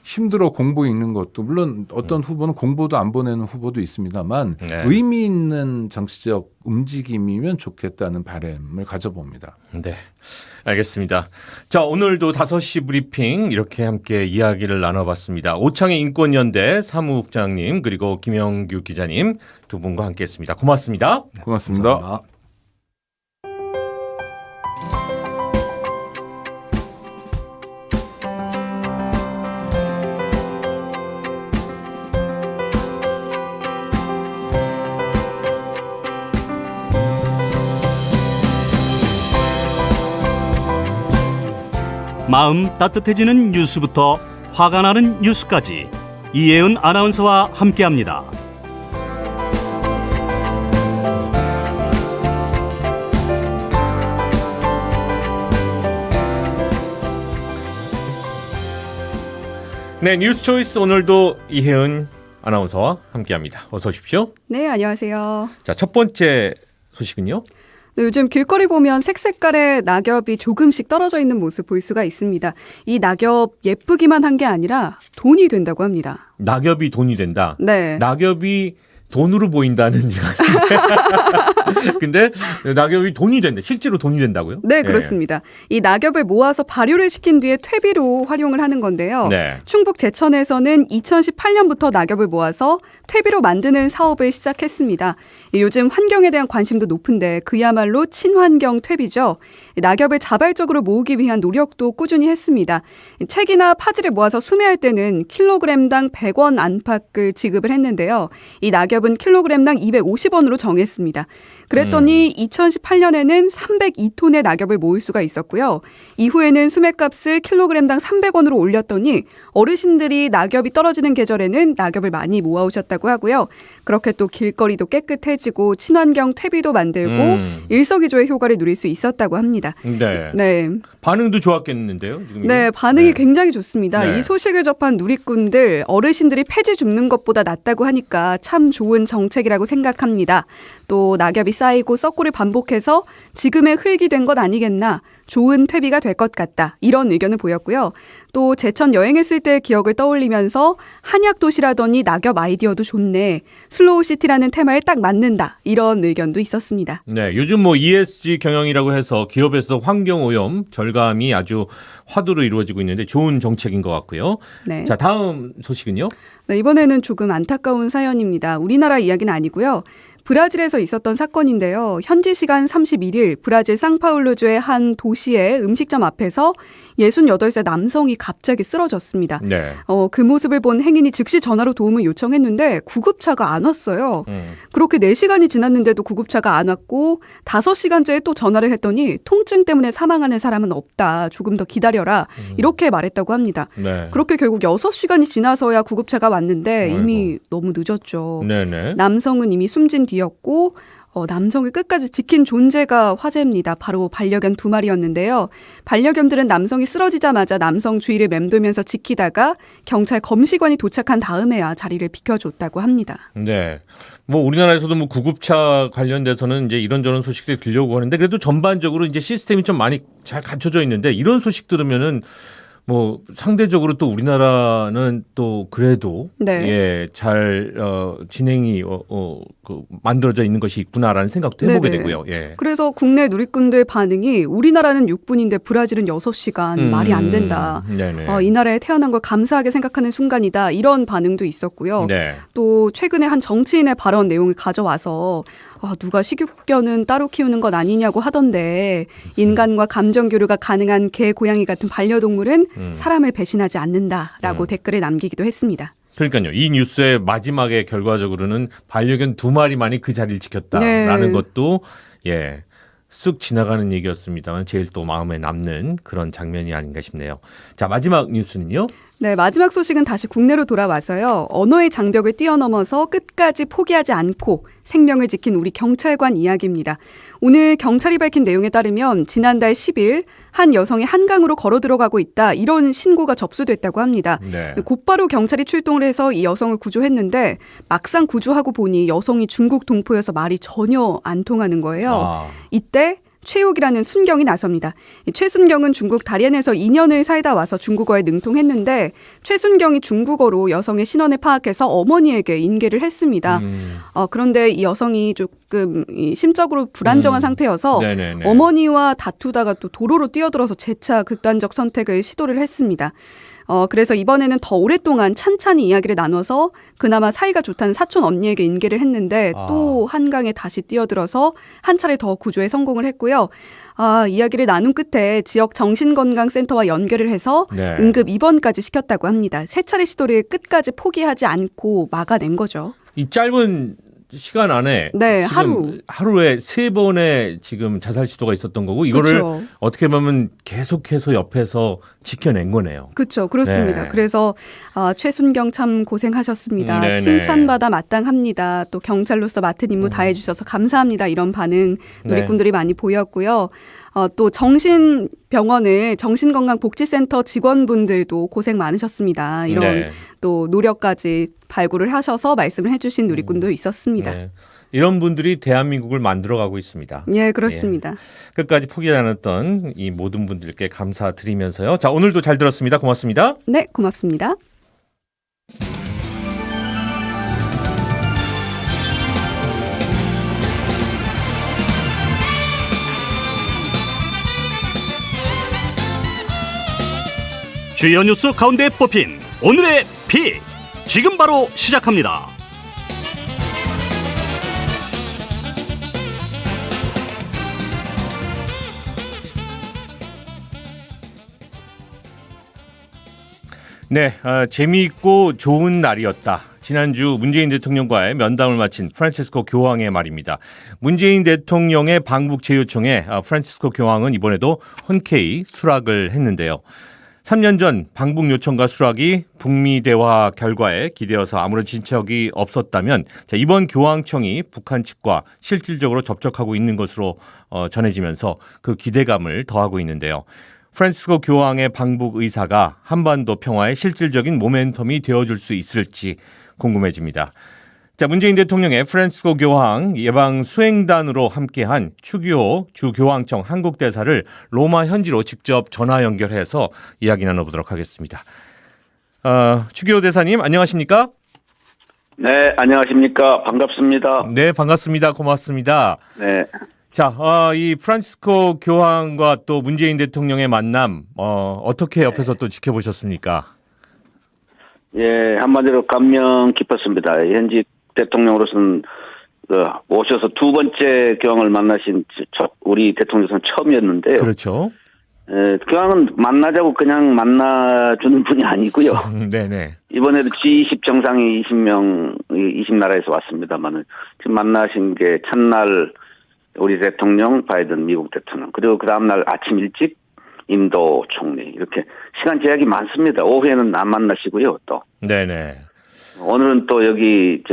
힘들어 공보 읽는 것도 물론 어떤 후보는 공보도 안 보내는 후보도 있습니다만 네. 의미 있는 정치적 움직임이면 좋겠다는 바람을 가져봅니다. 네. 알겠습니다. 자, 오늘도 5시 브리핑 이렇게 함께 이야기를 나눠봤습니다. 오창의 인권연대 사무국장님 그리고 김영규 기자님 두 분과 함께했습니다. 고맙습니다. 고맙습니다. 감사합니다. 마음 따뜻해지는 뉴스부터 화가 나는 뉴스까지 이혜은 아나운서와 함께합니다. 네, 뉴스 초이스 오늘도 이혜은 아나운서와 함께합니다. 어서 오십시오. 네, 안녕하세요. 자, 첫 번째 소식은요. 네, 요즘 길거리 보면 색색깔의 낙엽이 조금씩 떨어져 있는 모습 볼 수가 있습니다. 이 낙엽 예쁘기만 한 게 아니라 돈이 된다고 합니다. 낙엽이 돈이 된다. 네. 낙엽이 돈으로 보인다는 지가 근데 낙엽이 돈이 된다. 실제로 돈이 된다고요? 네, 그렇습니다. 이 낙엽을 모아서 발효를 시킨 뒤에 퇴비로 활용을 하는 건데요. 네. 충북 제천에서는 2018년부터 낙엽을 모아서 퇴비로 만드는 사업을 시작했습니다. 요즘 환경에 대한 관심도 높은데 그야말로 친환경 퇴비죠. 낙엽을 자발적으로 모으기 위한 노력도 꾸준히 했습니다. 책이나 파지를 모아서 수매할 때는 킬로그램당 100원 안팎을 지급을 했는데요. 이 낙엽은 킬로그램당 250원으로 정했습니다. 그랬더니 2018년에는 302톤의 낙엽을 모을 수가 있었고요. 이후에는 수매값을 킬로그램당 300원으로 올렸더니 어르신들이 낙엽이 떨어지는 계절에는 낙엽을 많이 모아오셨다고 하고요. 그렇게 또 길거리도 깨끗해지고 친환경 퇴비도 만들고 일석이조의 효과를 누릴 수 있었다고 합니다. 네. 네. 반응도 좋았겠는데요, 지금. 이게? 네, 반응이 네. 굉장히 좋습니다. 네. 이 소식을 접한 누리꾼들, 어르신들이 폐지 줍는 것보다 낫다고 하니까 참 좋은 정책이라고 생각합니다. 또 낙엽이 쌓이고 썩고를 반복해서 지금의 흙이 된 것 아니겠나, 좋은 퇴비가 될 것 같다, 이런 의견을 보였고요. 또 제천 여행했을 때의 기억을 떠올리면서 한약 도시라더니 낙엽 아이디어도 좋네, 슬로우 시티라는 테마에 딱 맞는다, 이런 의견도 있었습니다. 네, 요즘 뭐 ESG 경영이라고 해서 기업에서도 환경 오염 절감이 아주 화두로 이루어지고 있는데 좋은 정책인 것 같고요. 네. 자, 다음 소식은요. 네, 이번에는 조금 안타까운 사연입니다. 우리나라 이야기는 아니고요. 브라질에서 있었던 사건인데요. 현지 시간 31일 브라질 상파울루주의 한 도시의 음식점 앞에서 68세 남성이 갑자기 쓰러졌습니다. 네. 그 모습을 본 행인이 즉시 전화로 도움을 요청했는데 구급차가 안 왔어요. 그렇게 4시간이 지났는데도 구급차가 안 왔고 5시간째에 또 전화를 했더니 통증 때문에 사망하는 사람은 없다, 조금 더 기다려라, 이렇게 말했다고 합니다. 네. 그렇게 결국 6시간이 지나서야 구급차가 왔는데 이미 너무 늦었죠. 네네. 남성은 이미 숨진 뒤였고 남성을 끝까지 지킨 존재가 화제입니다. 바로 반려견 2마리였는데요. 반려견들은 남성이 쓰러지자마자 남성 주위를 맴돌면서 지키다가 경찰 검시관이 도착한 다음에야 자리를 비켜줬다고 합니다. 네. 뭐 우리나라에서도 뭐 구급차 관련돼서는 이제 이런저런 소식들이 들려오고 하는데 그래도 전반적으로 이제 시스템이 좀 많이 잘 갖춰져 있는데 이런 소식 들으면은 뭐 상대적으로 또 우리나라는 또 그래도 네. 예, 잘 진행이 그 만들어져 있는 것이 있구나라는 생각도 해보게 네네. 되고요. 예. 그래서 국내 누리꾼들 반응이 우리나라는 6분인데 브라질은 6시간, 말이 안 된다. 네네. 이 나라에 태어난 걸 감사하게 생각하는 순간이다, 이런 반응도 있었고요. 네. 또 최근에 한 정치인의 발언 내용을 가져와서 누가 식육견은 따로 키우는 것 아니냐고 하던데 인간과 감정 교류가 가능한 개, 고양이 같은 반려동물은 사람을 배신하지 않는다라고 댓글을 남기기도 했습니다. 그러니까요. 이 뉴스의 마지막에 결과적으로는 반려견 2마리만이 그 자리를 지켰다라는 네. 것도 예. 쑥 지나가는 얘기였습니다만 제일 또 마음에 남는 그런 장면이 아닌가 싶네요. 자, 마지막 뉴스는요. 네, 마지막 소식은 다시 국내로 돌아와서요. 언어의 장벽을 뛰어넘어서 끝까지 포기하지 않고 생명을 지킨 우리 경찰관 이야기입니다. 오늘 경찰이 밝힌 내용에 따르면 지난달 10일 한 여성이 한강으로 걸어 들어가고 있다, 이런 신고가 접수됐다고 합니다. 네. 곧바로 경찰이 출동을 해서 이 여성을 구조했는데 막상 구조하고 보니 여성이 중국 동포여서 말이 전혀 안 통하는 거예요. 이때 최욱이라는 순경이 나섭니다. 이 최순경은 중국 다롄에서 2년을 살다 와서 중국어에 능통했는데 최순경이 중국어로 여성의 신원을 파악해서 어머니에게 인계를 했습니다. 그런데 이 여성이 조금 심적으로 불안정한 상태여서 네네네. 어머니와 다투다가 또 도로로 뛰어들어서 재차 극단적 선택을 시도를 했습니다. 그래서 이번에는 더 오랫동안 찬찬히 이야기를 나눠서 그나마 사이가 좋다는 사촌 언니에게 인계를 했는데 또 한강에 다시 뛰어들어서 한 차례 더 구조에 성공을 했고요. 이야기를 나눈 끝에 지역 정신건강센터와 연결을 해서 네. 응급 입원까지 시켰다고 합니다. 세 차례 시도를 끝까지 포기하지 않고 막아낸 거죠. 이 짧은 시간 안에 네, 지금 하루에 3번의 지금 자살 시도가 있었던 거고 이거를 그쵸. 어떻게 보면 계속해서 옆에서 지켜낸 거네요. 그렇죠. 그렇습니다. 네. 그래서 최순경 참 고생하셨습니다. 네네. 칭찬받아 마땅합니다. 또 경찰로서 맡은 임무 다해주셔서 감사합니다. 이런 반응 누리꾼들이 많이 보였고요. 또 정신건강복지센터 직원분들도 고생 많으셨습니다. 이런 네. 또 노력까지 발굴을 하셔서 말씀을 해주신 누리꾼도 있었습니다. 네. 이런 분들이 대한민국을 만들어가고 있습니다. 예, 그렇습니다. 끝까지 포기하지 않았던 이 모든 분들께 감사드리면서요. 자, 오늘도 잘 들었습니다. 고맙습니다. 네, 고맙습니다. 주요 뉴스 가운데 뽑힌 오늘의 픽 지금 바로 시작합니다. 네, 재미있고 좋은 날이었다. 지난주 문재인 대통령과의 면담을 마친 프란치스코 교황의 말입니다. 문재인 대통령의 방북 제요청에 프란치스코 교황은 이번에도 흔쾌히 수락을 했는데요. 3년 전 방북 요청과 수락이 북미 대화 결과에 기대어서 아무런 진척이 없었다면 이번 교황청이 북한 측과 실질적으로 접촉하고 있는 것으로 전해지면서 그 기대감을 더하고 있는데요. 프란치스코 교황의 방북 의사가 한반도 평화의 실질적인 모멘텀이 되어줄 수 있을지 궁금해집니다. 자, 문재인 대통령의 프란치스코 교황 예방 수행단으로 함께한 추기호 주교황청 한국대사를 로마 현지로 직접 전화 연결해서 이야기 나눠보도록 하겠습니다. 추기호 대사님 안녕하십니까? 네, 안녕하십니까. 반갑습니다. 네, 반갑습니다. 고맙습니다. 네. 자, 이 프란치스코 교황과 또 문재인 대통령의 만남 어떻게 옆에서 또 지켜보셨습니까? 예, 한마디로 감명 깊었습니다. 현직 대통령으로서는 오셔서 두 번째 교황을 만나신 우리 대통령은 처음이었는데요. 그렇죠. 교황은 만나자고 그냥 만나주는 분이 아니고요. 네네. 이번에도 G20 정상이 20나라에서 왔습니다만 지금 만나신 게 첫날 우리 대통령, 바이든 미국 대통령, 그리고 그 다음날 아침 일찍 인도 총리, 이렇게 시간 제약이 많습니다. 오후에는 안 만나시고요, 또. 네네. 오늘은 또 여기,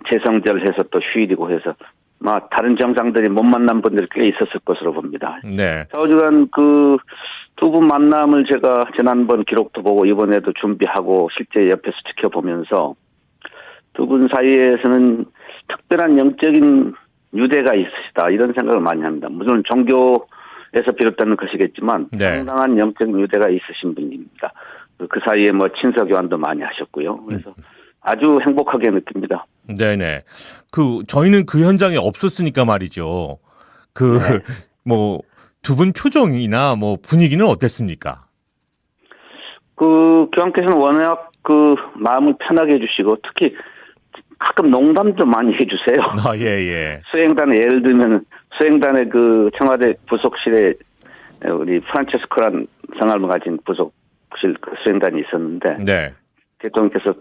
제성절 해서 또 휴일이고 해서, 다른 정상들이 못 만난 분들이 꽤 있었을 것으로 봅니다. 네. 좌우지간 그 두 분 만남을 제가 지난번 기록도 보고 이번에도 준비하고 실제 옆에서 지켜보면서 두 분 사이에서는 특별한 영적인 유대가 있으시다 이런 생각을 많이 합니다. 물론 종교에서 비롯되는 것이겠지만 네. 상당한 영적인 유대가 있으신 분입니다. 그 사이에 친서 교환도 많이 하셨고요. 그래서 아주 행복하게 느낍니다. 네네. 저희는 그 현장에 없었으니까 말이죠. 두 분 표정이나 분위기는 어땠습니까? 교황께서는 워낙 마음을 편하게 해주시고 특히 가끔 농담도 많이 해주세요. 예. 수행단에 예를 들면 수행단의 청와대 부속실에 우리 프란체스코란 성함을 가진 부속실 수행단이 있었는데 네. 대통령께서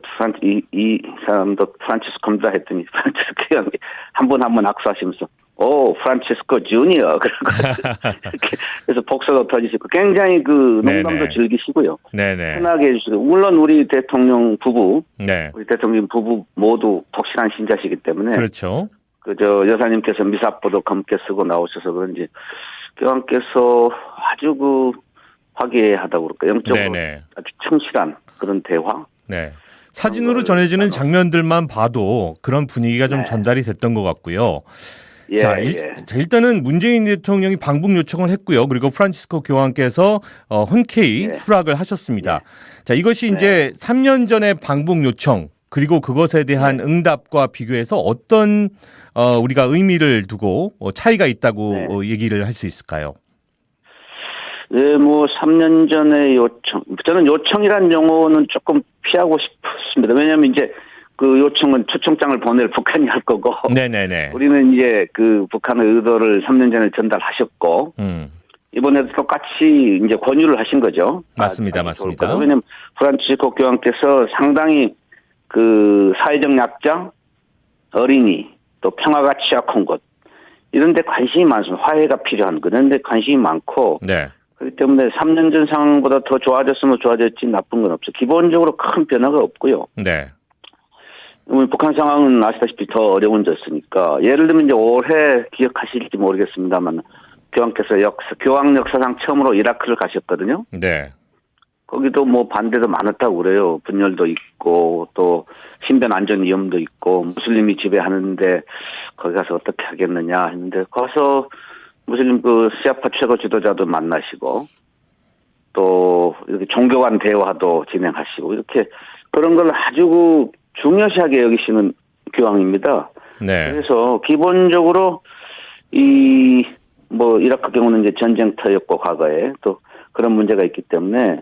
이 사람도 프란체스코입니다 했더니 프란체스코 교황이 한 분 한 분 악수하시면서 프란체스코 주니어 그래서 복서도 터지시고 굉장히 농담도 네네. 즐기시고요. 네네. 편하게 해주시고 물론 우리 대통령 부부 네. 우리 대통령 부부 모두 독실한 신자시기 때문에 그렇죠. 여사님께서 미사포도 검게 쓰고 나오셔서 그런지 교황께서 아주 화기애애하다고 그럴까 영적으로 네네. 아주 충실한 그런 대화. 네. 사진으로 전해지는 장면들만 봐도 그런 분위기가 좀 전달이 됐던 것 같고요. 예, 자, 예. 일단은 문재인 대통령이 방북 요청을 했고요. 그리고 프란치스코 교황께서 흔쾌히 네. 수락을 하셨습니다. 네. 자, 이것이 이제 3년 전의 방북 요청 그리고 그것에 대한 응답과 비교해서 어떤 우리가 의미를 두고 차이가 있다고 얘기를 할 수 있을까요? 네, 뭐 3년 전에 요청, 저는 요청이란 용어는 조금 피하고 싶습니다. 왜냐하면 이제 그 요청은 초청장을 보낼 북한이 할 거고, 네네네. 우리는 이제 그 북한의 의도를 3년 전에 전달하셨고, 이번에도 똑같이 이제 권유를 하신 거죠. 맞습니다, 맞습니다. 왜냐하면 프란치스코 교황께서 상당히 그 사회적 약자, 어린이, 또 평화가 취약한 곳 이런 데 관심이 많습니다. 화해가 필요한 그런 데 관심이 많고, 네. 그렇기 때문에 3년 전 상황보다 더 좋아졌으면 좋아졌지 나쁜 건 없어요. 기본적으로 큰 변화가 없고요. 네. 북한 상황은 아시다시피 더 어려워졌으니까 예를 들면 이제 올해 기억하실지 모르겠습니다만 교황께서 교황 역사상 처음으로 이라크를 가셨거든요. 네. 거기도 뭐 반대도 많았다고 그래요. 분열도 있고 또 신변 안전 위험도 있고 무슬림이 지배하는데 거기 가서 어떻게 하겠느냐 했는데 가서 무슬림 그 시아파 최고 지도자도 만나시고 또 이렇게 종교 간 대화도 진행하시고 이렇게 그런 걸 아주 중요시하게 여기시는 교황입니다. 네. 그래서 기본적으로 이 뭐 이라크 경우는 이제 전쟁터였고 과거에 또 그런 문제가 있기 때문에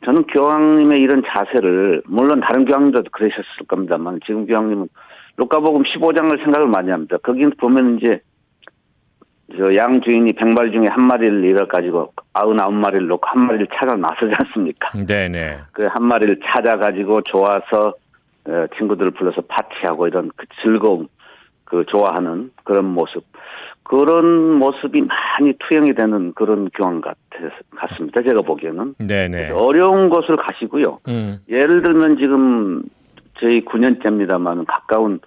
저는 교황님의 이런 자세를 물론 다른 교황님도 그러셨을 겁니다만 지금 교황님은 루카복음 15장을 생각을 많이 합니다. 거기 보면 이제 저 양 주인이 100마리 중에 한 마리를 잃어가지고 99마리를 놓고 한 마리를 찾아 나서지 않습니까? 네네. 그 한 마리를 찾아가지고 좋아서 친구들을 불러서 파티하고 이런 그 즐거움, 그 좋아하는 그런 모습. 그런 모습이 많이 투영이 되는 그런 교황 같습니다. 제가 보기에는. 네네. 어려운 곳을 가시고요. 예를 들면 지금 저희 9년째입니다만 가까운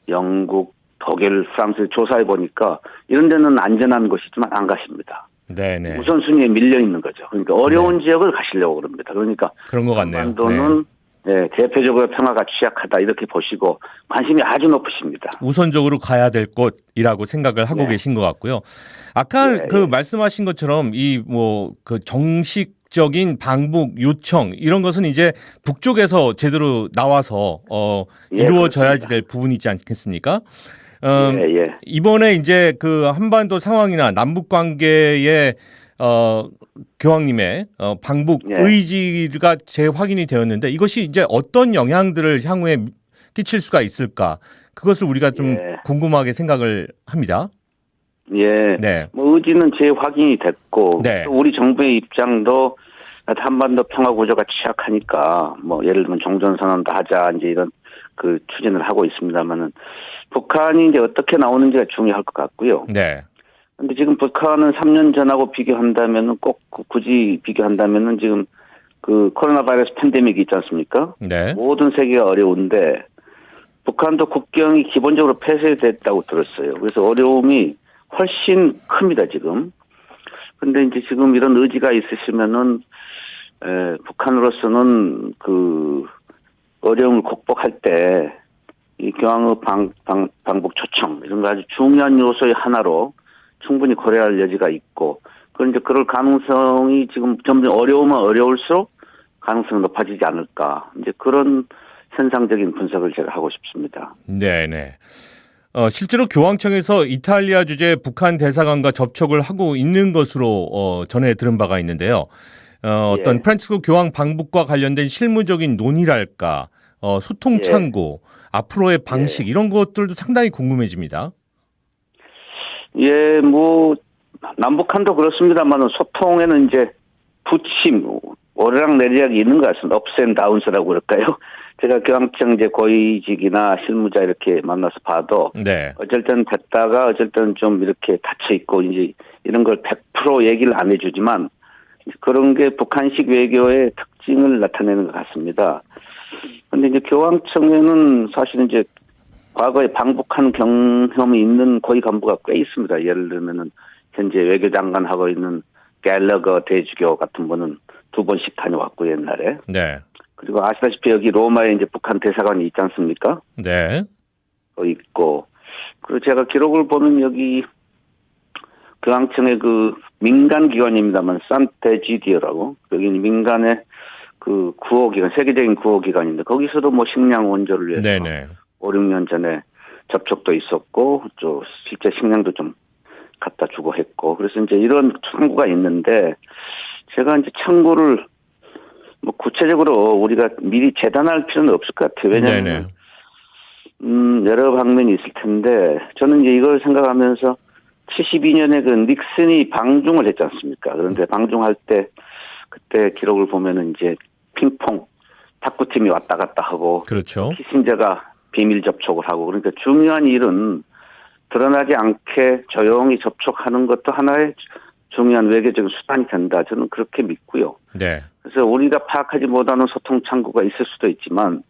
영국, 독일, 프랑스 조사해 보니까 이런 데는 안전한 곳이지만 안 가십니다. 네네. 우선순위에 밀려 있는 거죠. 그러니까 어려운 지역을 가시려고 그럽니다. 그러니까 그런 것 같네요. 한반도는 대표적으로 평화가 취약하다 이렇게 보시고 관심이 아주 높으십니다. 우선적으로 가야 될 곳이라고 생각을 하고 계신 것 같고요. 아까 그 말씀하신 것처럼 이 뭐 그 정식적인 방북 요청 이런 것은 이제 북쪽에서 제대로 나와서 이루어져야지 될 부분이지 않겠습니까? 이번에 이제 그 한반도 상황이나 남북 관계의 교황님의 방북 의지가 재확인이 되었는데 이것이 이제 어떤 영향들을 향후에 끼칠 수가 있을까? 그것을 우리가 좀 궁금하게 생각을 합니다. 예. 네. 뭐 의지는 재확인이 됐고 또 우리 정부의 입장도 한반도 평화 구조가 취약하니까 뭐 예를 들면 종전선언도 하자 이제 이런 그 추진을 하고 있습니다만은 북한이 이제 어떻게 나오는지가 중요할 것 같고요. 네. 근데 지금 북한은 3년 전하고 비교한다면은 꼭 굳이 비교한다면은 지금 그 코로나 바이러스 팬데믹이 있지 않습니까? 네. 모든 세계가 어려운데 북한도 국경이 기본적으로 폐쇄됐다고 들었어요. 그래서 어려움이 훨씬 큽니다, 지금. 근데 이제 지금 이런 의지가 있으시면은 북한으로서는 그 어려움을 극복할 때 이 교황의 방북 초청 이런 거 아주 중요한 요소의 하나로 충분히 고려할 여지가 있고 그런데 그럴 가능성이 지금 점점 어려우면 어려울수록 가능성이 높아지지 않을까 이제 그런 현상적인 분석을 제가 하고 싶습니다. 네네. 실제로 교황청에서 이탈리아 주재 북한 대사관과 접촉을 하고 있는 것으로 전해 들은 바가 있는데요. 어떤 프란치스코 교황 방북과 관련된 실무적인 논의랄까, 소통 창구, 앞으로의 방식 이런 것들도 상당히 궁금해집니다. 예, 뭐 남북한도 그렇습니다만 소통에는 이제 부침, 오르락내리락이 있는 것 같습니다. 업스 앤 다운스라고 그럴까요? 제가 교황청 이제 고위직이나 실무자 이렇게 만나서 봐도 어쩔 땐 됐다가 어쩔 때는 좀 이렇게 닫혀 있고 이제 이런 걸 100% 얘기를 안 해주지만 그런 게 북한식 외교의 특징을 나타내는 것 같습니다. 그런데 이제 교황청에는 사실은 이제 과거에 방북한 경험이 있는 고위 간부가 꽤 있습니다. 예를 들면은 현재 외교장관 하고 있는 갤러거 대주교 같은 분은 2번씩 다녀왔고 옛날에. 네. 그리고 아시다시피 여기 로마에 이제 북한 대사관이 있지 않습니까? 네. 있고 그리고 제가 기록을 보면 여기 교황청의 그 민간 기관입니다만 산테지디어라고 여기는 민간의 그 구호기관, 세계적인 구호기관인데 거기서도 뭐 식량 원조를 위해서 네네. 5, 6년 전에 접촉도 있었고 또 실제 식량도 좀 갖다 주고 했고 그래서 이제 이런 창구가 있는데 제가 이제 창구를 뭐 구체적으로 우리가 미리 재단할 필요는 없을 것 같아요. 왜냐하면 여러 방면이 있을 텐데 저는 이제 이걸 생각하면서 72년에 그 닉슨이 방중을 했지 않습니까? 그런데 방중할 때 그때 기록을 보면은 이제 핑퐁 탁구팀이 왔다 갔다 하고 그렇죠. 키신저가 비밀 접촉을 하고 그러니까 중요한 일은 드러나지 않게 조용히 접촉하는 것도 하나의 중요한 외교적인 수단이 된다. 저는 그렇게 믿고요. 네. 그래서 우리가 파악하지 못하는 소통 창구가 있을 수도 있지만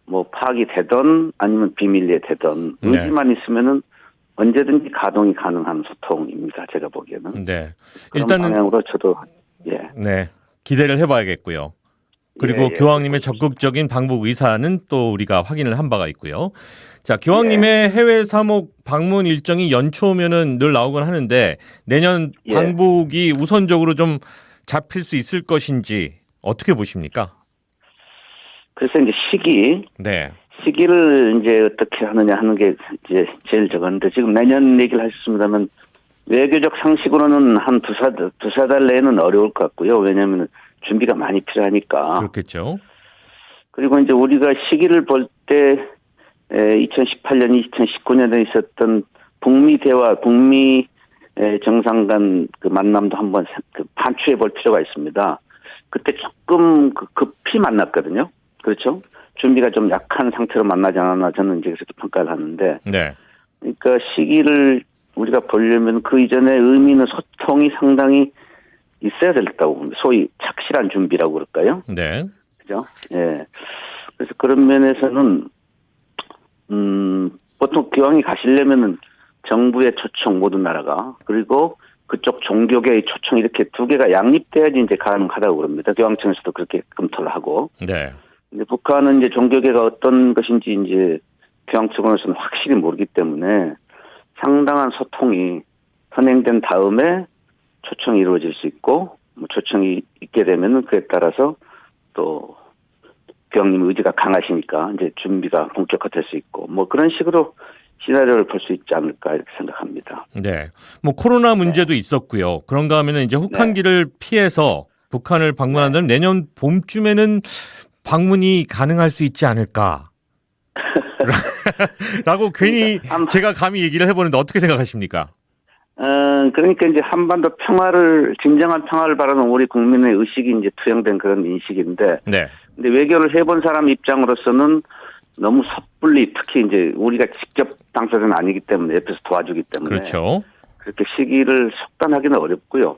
뭐 파악이 되든 아니면 비밀리에 되든 의지만 있으면은 언제든지 가동이 가능한 소통입니다. 제가 보기에는. 네. 그런 일단은 방향으로 저도 네. 기대를 해봐야겠고요. 그리고 교황님의 적극적인 방북 의사는 또 우리가 확인을 한 바가 있고요. 자, 교황님의 해외 사목 방문 일정이 연초면은 늘 나오곤 하는데 내년 방북이 우선적으로 좀 잡힐 수 있을 것인지 어떻게 보십니까? 그래서 이제 시기를 이제 어떻게 하느냐 하는 게 이제 제일 적은데 지금 내년 얘기를 하셨습니다만 외교적 상식으로는 한 두세 달 내에는 어려울 것 같고요. 왜냐하면 준비가 많이 필요하니까. 그렇겠죠. 그리고 이제 우리가 시기를 볼 때 2018년, 2019년에 있었던 북미 대화, 북미 정상 간 그 만남도 한번 반추해 볼 필요가 있습니다. 그때 조금 급히 만났거든요. 그렇죠? 준비가 좀 약한 상태로 만나지 않았나 저는 이제 그렇게 평가를 하는데. 네. 그러니까 시기를 우리가 보려면 그 이전에 의미 있는 소통이 상당히 있어야 된다고 봅니다. 소위 착실한 준비라고 그럴까요? 네. 그죠? 예. 그래서 그런 면에서는, 보통 교황이 가시려면은 정부의 초청 모든 나라가, 그리고 그쪽 종교계의 초청 이렇게 두 개가 양립돼야지 이제 가능하다고 그럽니다. 교황청에서도 그렇게 검토를 하고. 네. 근데 북한은 이제 종교계가 어떤 것인지 이제 교황청으로서는 확실히 모르기 때문에 상당한 소통이 선행된 다음에 초청이 이루어질 수 있고, 뭐 초청이 있게 되면은 그에 따라서 또 교황님 의지가 강하시니까 이제 준비가 본격화될 수 있고, 뭐 그런 식으로 시나리오를 볼 수 있지 않을까 이렇게 생각합니다. 네. 뭐 코로나 문제도 있었고요. 그런가 하면은 이제 혹한기를 피해서 북한을 방문한다면 내년 봄쯤에는 방문이 가능할 수 있지 않을까. 라고 괜히 제가 감히 얘기를 해보는데 어떻게 생각하십니까? 그러니까 이제 한반도 진정한 평화를 바라는 우리 국민의 의식이 이제 투영된 그런 인식인데. 네. 근데 외교를 해본 사람 입장으로서는 너무 섣불리 특히 이제 우리가 직접 당사자는 아니기 때문에 옆에서 도와주기 때문에. 그렇죠. 그렇게 시기를 속단하기는 어렵고요.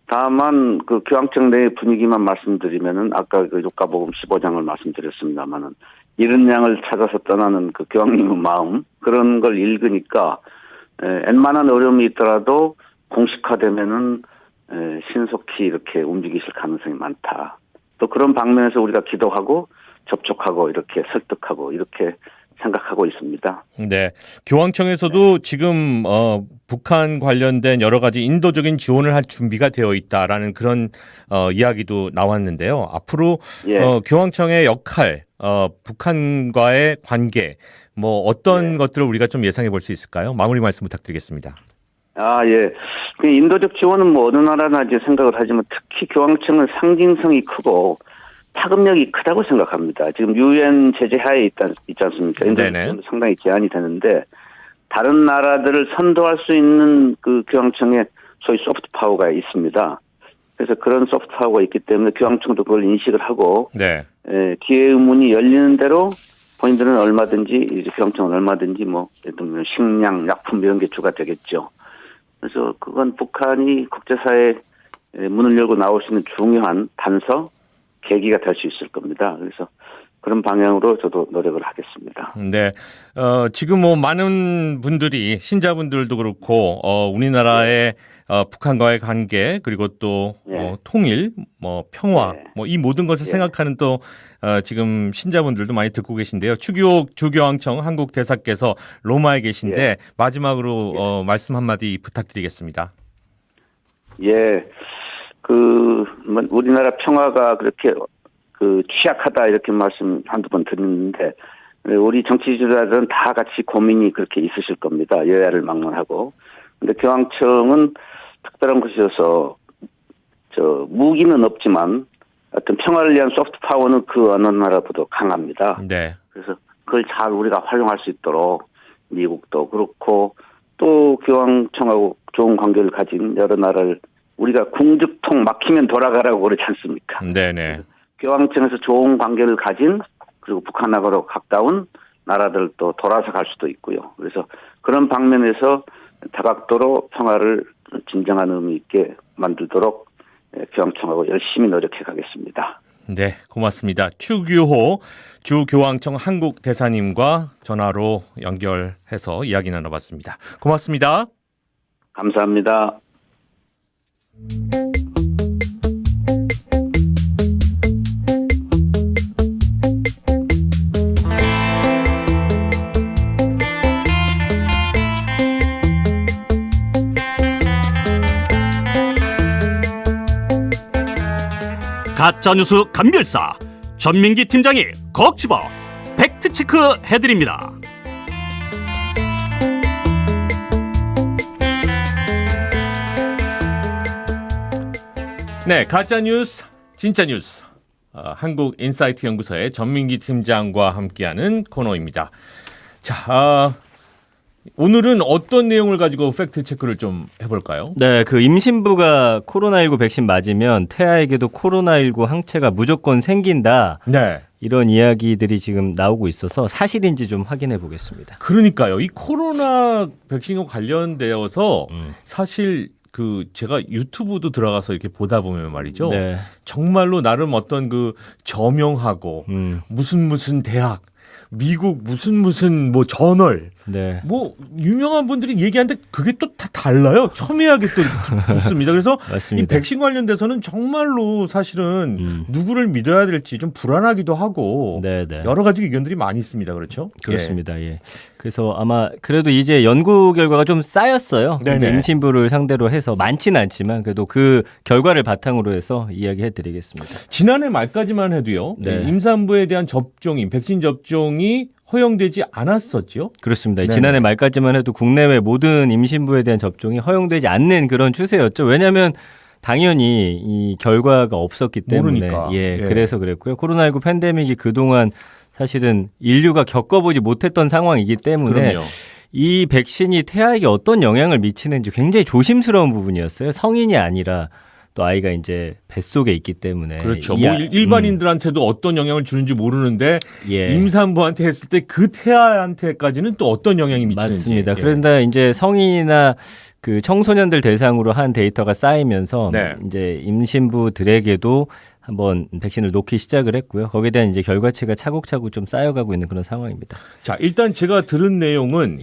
다만 그 교황청 내 분위기만 말씀드리면은 아까 그 요가복음 15장을 말씀드렸습니다만은 이른 양을 찾아서 떠나는 그 교황님의 마음 그런 걸 읽으니까 웬만한 어려움이 있더라도 공식화되면은 신속히 이렇게 움직이실 가능성이 많다. 또 그런 방면에서 우리가 기도하고 접촉하고 이렇게 설득하고 이렇게 생각하고 있습니다. 네. 교황청에서도 지금 북한 관련된 여러 가지 인도적인 지원을 할 준비가 되어 있다라는 그런 이야기도 나왔는데요. 앞으로 교황청의 역할, 북한과의 관계, 뭐 어떤 것들을 우리가 좀 예상해 볼 수 있을까요? 마무리 말씀 부탁드리겠습니다. 예. 그 인도적 지원은 뭐 어느 나라나 이제 생각을 하지만 특히 교황청은 상징성이 크고 파급력이 크다고 생각합니다. 지금 유엔 제재 하에 있지 않습니까? 인도는 상당히 제한이 되는데 다른 나라들을 선도할 수 있는 그 교황청에 소위 소프트 파워가 있습니다. 그래서 그런 소프트 파워가 있기 때문에 교황청도 그걸 인식을 하고 기회의 문이 열리는 대로 본인들은 얼마든지 이제 교황청은 얼마든지 뭐 예를 들면 식량, 약품 이런 게 주가 되겠죠. 그래서 그건 북한이 국제사회에 문을 열고 나올 수 있는 중요한 단서, 계기가 될 수 있을 겁니다. 그래서 그런 방향으로 저도 노력을 하겠습니다. 네. 지금 뭐 많은 분들이 신자분들도 그렇고 우리나라의 북한과의 관계 그리고 또 예. 통일, 뭐 평화, 예. 뭐 이 모든 것을 예. 생각하는 또 지금 신자분들도 많이 듣고 계신데요. 추기옥 주교황청 한국 대사께서 로마에 계신데 마지막으로 말씀 한마디 부탁드리겠습니다. 예, 우리나라 평화가 그렇게 취약하다 이렇게 말씀 한두 번 드렸는데 우리 정치 지도자들은 다 같이 고민이 그렇게 있으실 겁니다. 여야를 막론하고. 근데 교황청은 특별한 곳이어서 무기는 없지만 어떤 평화를 위한 소프트 파워는 그 어느 나라보다 강합니다. 네. 그래서 그걸 잘 우리가 활용할 수 있도록 미국도 그렇고 또 교황청하고 좋은 관계를 가진 여러 나라를 우리가 궁즉통 막히면 돌아가라고 그러지 않습니까? 네네. 교황청에서 좋은 관계를 가진 그리고 북한하고 가까운 나라들도 돌아서 갈 수도 있고요. 그래서 그런 방면에서 다각도로 평화를 진정한 의미 있게 만들도록 교황청하고 열심히 노력해 가겠습니다. 네, 고맙습니다. 추규호 주교황청 한국 대사님과 전화로 연결해서 이야기 나눠봤습니다. 고맙습니다. 감사합니다. 가짜뉴스 감별사 전민기 팀장이 콕 집어 팩트체크 해드립니다. 네, 가짜 뉴스, 진짜 뉴스. 한국인사이트 연구소의 전민기 팀장과 함께하는 코너입니다. 자, 오늘은 어떤 내용을 가지고 팩트 체크를 좀 해볼까요? 네, 그 임신부가 코로나19 백신 맞으면 태아에게도 코로나19 항체가 무조건 생긴다. 네. 이런 이야기들이 지금 나오고 있어서 사실인지 좀 확인해 보겠습니다. 그러니까요. 이 코로나 백신과 관련되어서 사실 제가 유튜브도 들어가서 이렇게 보다 보면 말이죠. 네. 정말로 나름 어떤 저명하고 무슨 대학, 미국 무슨 뭐 저널, 네. 뭐 유명한 분들이 얘기하는데 그게 또 다 달라요. 첨예하게 또 붙습니다. 그래서 맞습니다. 이 백신 관련돼서는 정말로 사실은 누구를 믿어야 될지 좀 불안하기도 하고 네, 네. 여러 가지 의견들이 많이 있습니다. 그렇죠? 그렇습니다. 예. 그래서 아마 그래도 이제 연구 결과가 좀 쌓였어요. 네네. 임신부를 상대로 해서 많지는 않지만 그래도 그 결과를 바탕으로 해서 이야기해 드리겠습니다. 지난해 말까지만 해도요. 네. 임산부에 대한 백신 접종이 허용되지 않았었죠? 그렇습니다. 네네. 지난해 말까지만 해도 국내외 모든 임신부에 대한 접종이 허용되지 않는 그런 추세였죠. 왜냐하면 당연히 이 결과가 없었기 때문에 모르니까. 예. 그래서 그랬고요. 코로나19 팬데믹이 그동안 사실은 인류가 겪어보지 못했던 상황이기 때문에 그럼요. 이 백신이 태아에게 어떤 영향을 미치는지 굉장히 조심스러운 부분이었어요. 성인이 아니라 또 아이가 이제 뱃속에 있기 때문에. 그렇죠. 뭐 일반인들한테도 어떤 영향을 주는지 모르는데 임산부한테 했을 때 그 태아한테까지는 또 어떤 영향이 미치는지. 맞습니다. 그런데 이제 성인이나 그 청소년들 대상으로 한 데이터가 쌓이면서 이제 임신부들에게도 한번 백신을 놓기 시작을 했고요. 거기에 대한 이제 결과치가 차곡차곡 좀 쌓여가고 있는 그런 상황입니다. 자, 일단 제가 들은 내용은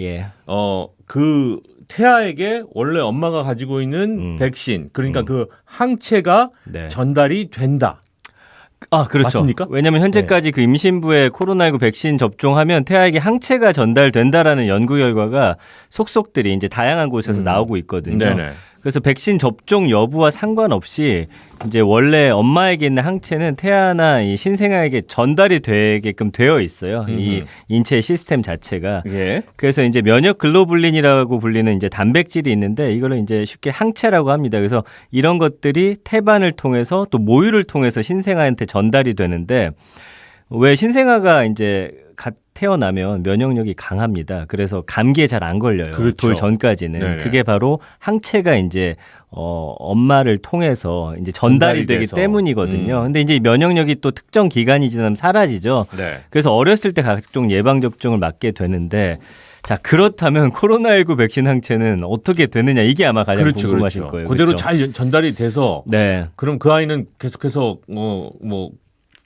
그 태아에게 원래 엄마가 가지고 있는 백신, 그러니까 그 항체가 전달이 된다. 아, 그렇죠. 맞습니까? 왜냐하면 현재까지 그 임신부에 코로나19 백신 접종하면 태아에게 항체가 전달된다라는 연구 결과가 속속들이 이제 다양한 곳에서 나오고 있거든요. 네네. 그래서 백신 접종 여부와 상관없이 이제 원래 엄마에게 있는 항체는 태아나 이 신생아에게 전달이 되게끔 되어 있어요. 이 인체 시스템 자체가. 그래서 이제 면역 글로불린이라고 불리는 이제 단백질이 있는데 이거를 이제 쉽게 항체라고 합니다. 그래서 이런 것들이 태반을 통해서 또 모유를 통해서 신생아한테 전달이 되는데 왜 신생아가 이제 태어나면 면역력이 강합니다. 그래서 감기에 잘 안 걸려요. 그렇죠. 돌 전까지는. 네네. 그게 바로 항체가 이제 엄마를 통해서 이제 전달이 되기 돼서. 때문이거든요. 근데 이제 면역력이 또 특정 기간이 지나면 사라지죠. 네. 그래서 어렸을 때 각종 예방 접종을 맞게 되는데 자, 그렇다면 코로나19 백신 항체는 어떻게 되느냐 이게 아마 가장 궁금하실 거예요. 그대로 그렇죠? 잘 전달이 돼서 그럼 그 아이는 계속해서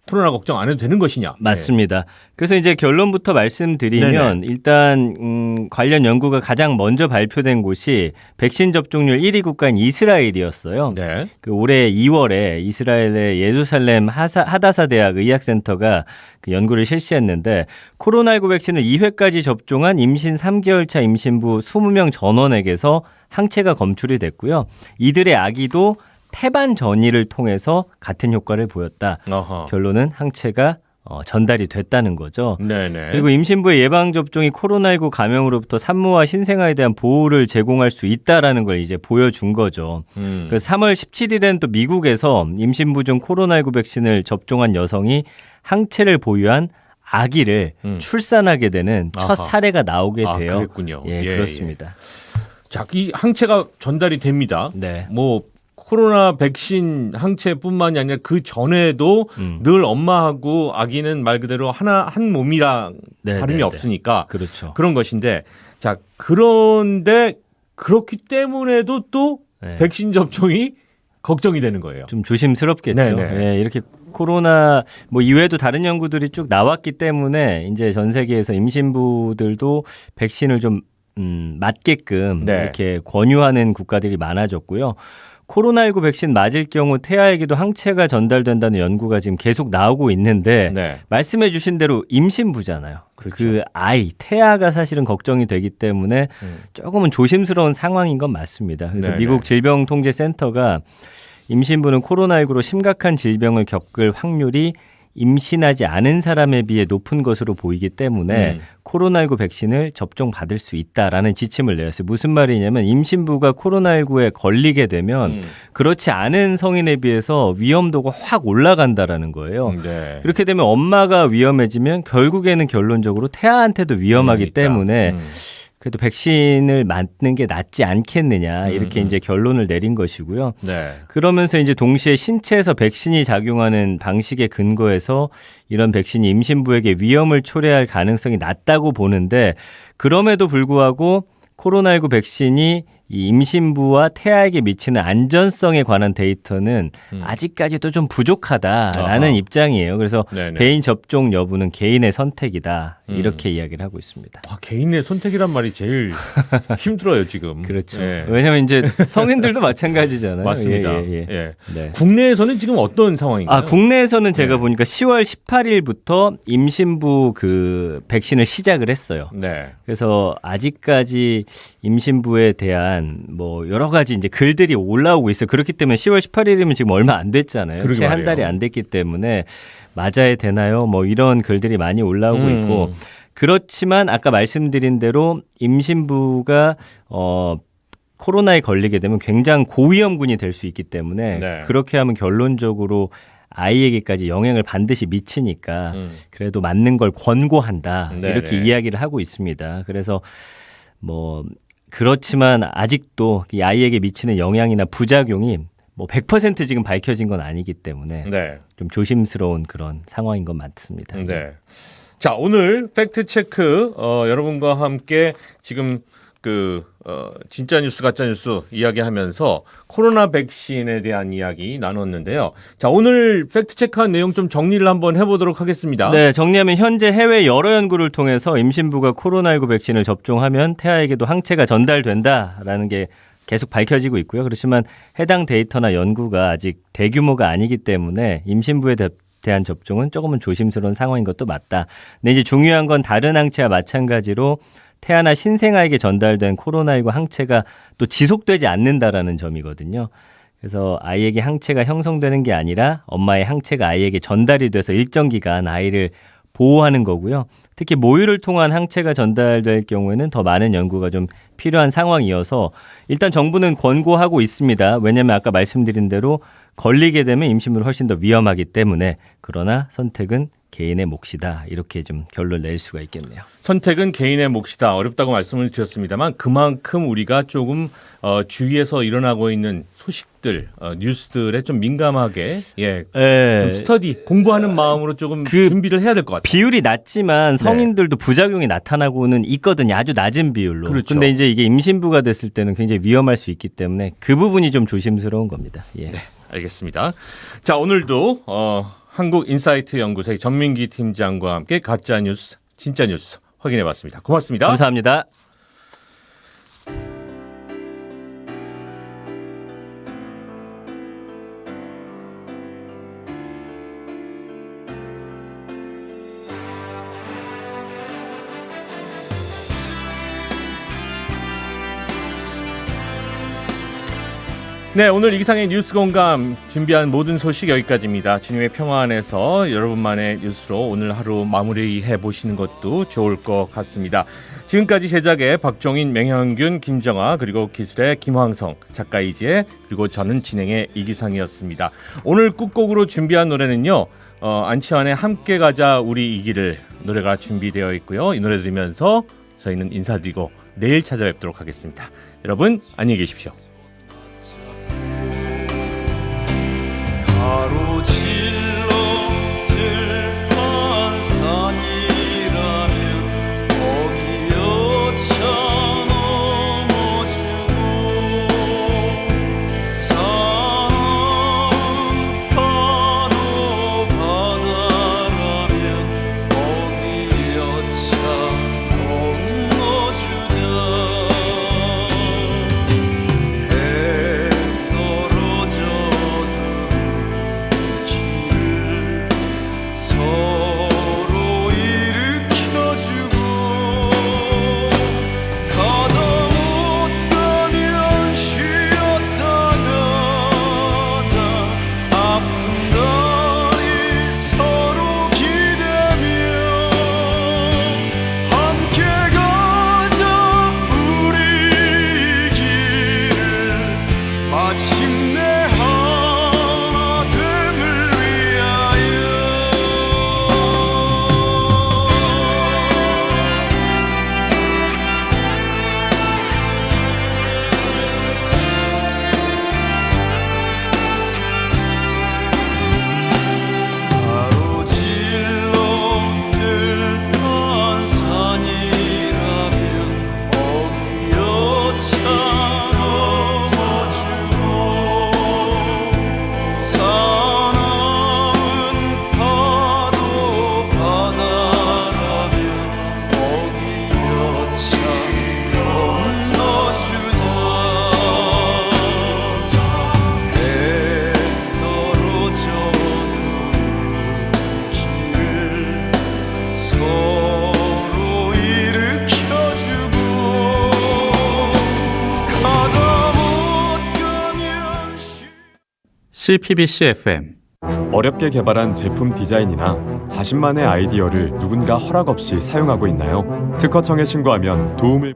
코로나 걱정 안 해도 되는 것이냐? 맞습니다. 그래서 이제 결론부터 말씀드리면 네네. 일단 관련 연구가 가장 먼저 발표된 곳이 백신 접종률 1위 국가인 이스라엘이었어요. 네. 그 올해 2월에 이스라엘의 예루살렘 하다사 대학 의학센터가 그 연구를 실시했는데 코로나19 백신을 2회까지 접종한 임신 3개월 차 임신부 20명 전원에게서 항체가 검출이 됐고요. 이들의 아기도 태반 전이를 통해서 같은 효과를 보였다. 어허. 결론은 항체가 전달이 됐다는 거죠. 네네. 그리고 임신부의 예방접종이 코로나19 감염으로부터 산모와 신생아에 대한 보호를 제공할 수 있다라는 걸 이제 보여준 거죠. 그래서 3월 17일에는 또 미국에서 임신부 중 코로나19 백신을 접종한 여성이 항체를 보유한 아기를 출산하게 되는 첫 아하. 사례가 나오게 돼요. 그랬군요. 예, 그렇습니다. 자, 이 항체가 전달이 됩니다. 네. 뭐 코로나 백신 항체뿐만이 아니라 그 전에도 늘 엄마하고 아기는 말 그대로 한 몸이랑 네, 다름이 네, 없으니까 그렇죠. 그런 것인데 자 그런데 그렇기 때문에도 또 네. 백신 접종이 걱정이 되는 거예요. 좀 조심스럽겠죠. 네네. 예, 이렇게 코로나 뭐 이외에도 다른 연구들이 쭉 나왔기 때문에 이제 전 세계에서 임신부들도 백신을 좀 맞게끔 네. 이렇게 권유하는 국가들이 많아졌고요. 코로나19 백신 맞을 경우 태아에게도 항체가 전달된다는 연구가 지금 계속 나오고 있는데 네. 말씀해 주신 대로 임신부잖아요. 그렇죠. 그 아이, 태아가 사실은 걱정이 되기 때문에 조금은 조심스러운 상황인 건 맞습니다. 그래서 네네. 미국 질병통제센터가 임신부는 코로나19로 심각한 질병을 겪을 확률이 임신하지 않은 사람에 비해 높은 것으로 보이기 때문에 코로나19 백신을 접종받을 수 있다라는 지침을 내었어요. 무슨 말이냐면 임신부가 코로나19에 걸리게 되면 그렇지 않은 성인에 비해서 위험도가 확 올라간다라는 거예요. 네. 이렇게 되면 엄마가 위험해지면 결국에는 결론적으로 태아한테도 위험하기 그러니까. 때문에 그래도 백신을 맞는 게 낫지 않겠느냐 이렇게 이제 결론을 내린 것이고요. 네. 그러면서 이제 동시에 신체에서 백신이 작용하는 방식에 근거해서 이런 백신이 임신부에게 위험을 초래할 가능성이 낮다고 보는데 그럼에도 불구하고 코로나19 백신이 이 임신부와 태아에게 미치는 안전성에 관한 데이터는 아직까지도 좀 부족하다라는 아하. 입장이에요. 그래서 네네. 개인 접종 여부는 개인의 선택이다 이렇게 이야기를 하고 있습니다. 개인의 선택이란 말이 제일 힘들어요 지금. 그렇죠. 예. 왜냐하면 이제 성인들도 마찬가지잖아요. 맞습니다. 예, 예, 예. 예. 네. 국내에서는 지금 어떤 상황인가요? 국내에서는 제가 보니까 10월 18일부터 임신부 그 백신을 시작을 했어요. 네. 그래서 아직까지 임신부에 대한 뭐 여러 가지 이제 글들이 올라오고 있어요. 그렇기 때문에 10월 18일이면 지금 얼마 안 됐잖아요. 그러게 채 한 말이에요. 달이 안 됐기 때문에 맞아야 되나요? 뭐 이런 글들이 많이 올라오고 있고 그렇지만 아까 말씀드린 대로 임신부가 코로나에 걸리게 되면 굉장히 고위험군이 될 수 있기 때문에 네. 그렇게 하면 결론적으로 아이에게까지 영향을 반드시 미치니까 그래도 맞는 걸 권고한다. 네네. 이렇게 이야기를 하고 있습니다. 그래서 뭐 그렇지만 아직도 이 아이에게 미치는 영향이나 부작용이 뭐 100% 지금 밝혀진 건 아니기 때문에 네. 좀 조심스러운 그런 상황인 건 맞습니다. 네. 자, 오늘 팩트 체크 여러분과 함께 지금 진짜 뉴스 가짜 뉴스 이야기하면서 코로나 백신에 대한 이야기 나눴는데요. 자, 오늘 팩트 체크한 내용 좀 정리를 한번 해보도록 하겠습니다. 네, 정리하면 현재 해외 여러 연구를 통해서 임신부가 코로나19 백신을 접종하면 태아에게도 항체가 전달된다라는 게 계속 밝혀지고 있고요. 그렇지만 해당 데이터나 연구가 아직 대규모가 아니기 때문에 임신부에 대한 접종은 조금은 조심스러운 상황인 것도 맞다. 근데 이제 중요한 건 다른 항체와 마찬가지로 태아나 신생아에게 전달된 코로나19 항체가 또 지속되지 않는다라는 점이거든요. 그래서 아이에게 항체가 형성되는 게 아니라 엄마의 항체가 아이에게 전달이 돼서 일정 기간 아이를 보호하는 거고요. 특히 모유를 통한 항체가 전달될 경우에는 더 많은 연구가 좀 필요한 상황이어서 일단 정부는 권고하고 있습니다. 왜냐하면 아까 말씀드린 대로 걸리게 되면 임신부는 훨씬 더 위험하기 때문에 그러나 선택은 개인의 몫이다. 이렇게 좀 결론을 낼 수가 있겠네요. 선택은 개인의 몫이다. 어렵다고 말씀을 드렸습니다만 그만큼 우리가 조금 주위에서 일어나고 있는 소식들, 뉴스들에 좀 민감하게 좀 스터디, 공부하는 마음으로 조금 준비를 해야 될 것 같아요. 비율이 낮지만 성인들도 부작용이 나타나고는 있거든요. 아주 낮은 비율로. 그렇죠. 근데 이제 이게 임신부가 됐을 때는 굉장히 위험할 수 있기 때문에 그 부분이 좀 조심스러운 겁니다. 예. 네, 알겠습니다. 자, 오늘도 한국인사이트 연구소의 전민기 팀장과 함께 가짜 뉴스, 진짜 뉴스 확인해봤습니다. 고맙습니다. 감사합니다. 네, 오늘 이기상의 뉴스 공감 준비한 모든 소식 여기까지입니다. 주님의 평화 안에서 여러분만의 뉴스로 오늘 하루 마무리해 보시는 것도 좋을 것 같습니다. 지금까지 제작의 박종인, 맹현균, 김정아, 그리고 기술의 김황성, 작가 이지혜, 그리고 저는 진행의 이기상이었습니다. 오늘 끝곡으로 준비한 노래는요, 안치환의 함께 가자 우리 이 길을 노래가 준비되어 있고요. 이 노래 들으면서 저희는 인사드리고 내일 찾아뵙도록 하겠습니다. 여러분 안녕히 계십시오. 가로질러 들판 산이라면 거기 여차 넘어주고 산은 파도 바다라면 거기 여차 건너주자 해 떨어져도 서로 일으켜주고 가다 못 가면 쉬었다 가자 아픈 날이 서로 기대며 함께 가자 우리 길을 마침내 하나 됨을 위하여 가로질러 들판 산이라면 어귀 여차 넘어주고 사나운 파도 바다라면 어귀 여차 건너주자 해 떨어져도 길을 서로 일으켜주고 가다 못 가면 CPBC FM 어렵게 개발한 제품 디자인이나 자신만의 아이디어를 누군가 허락 없이 사용하고 있나요? 특허청에 신고하면 도움을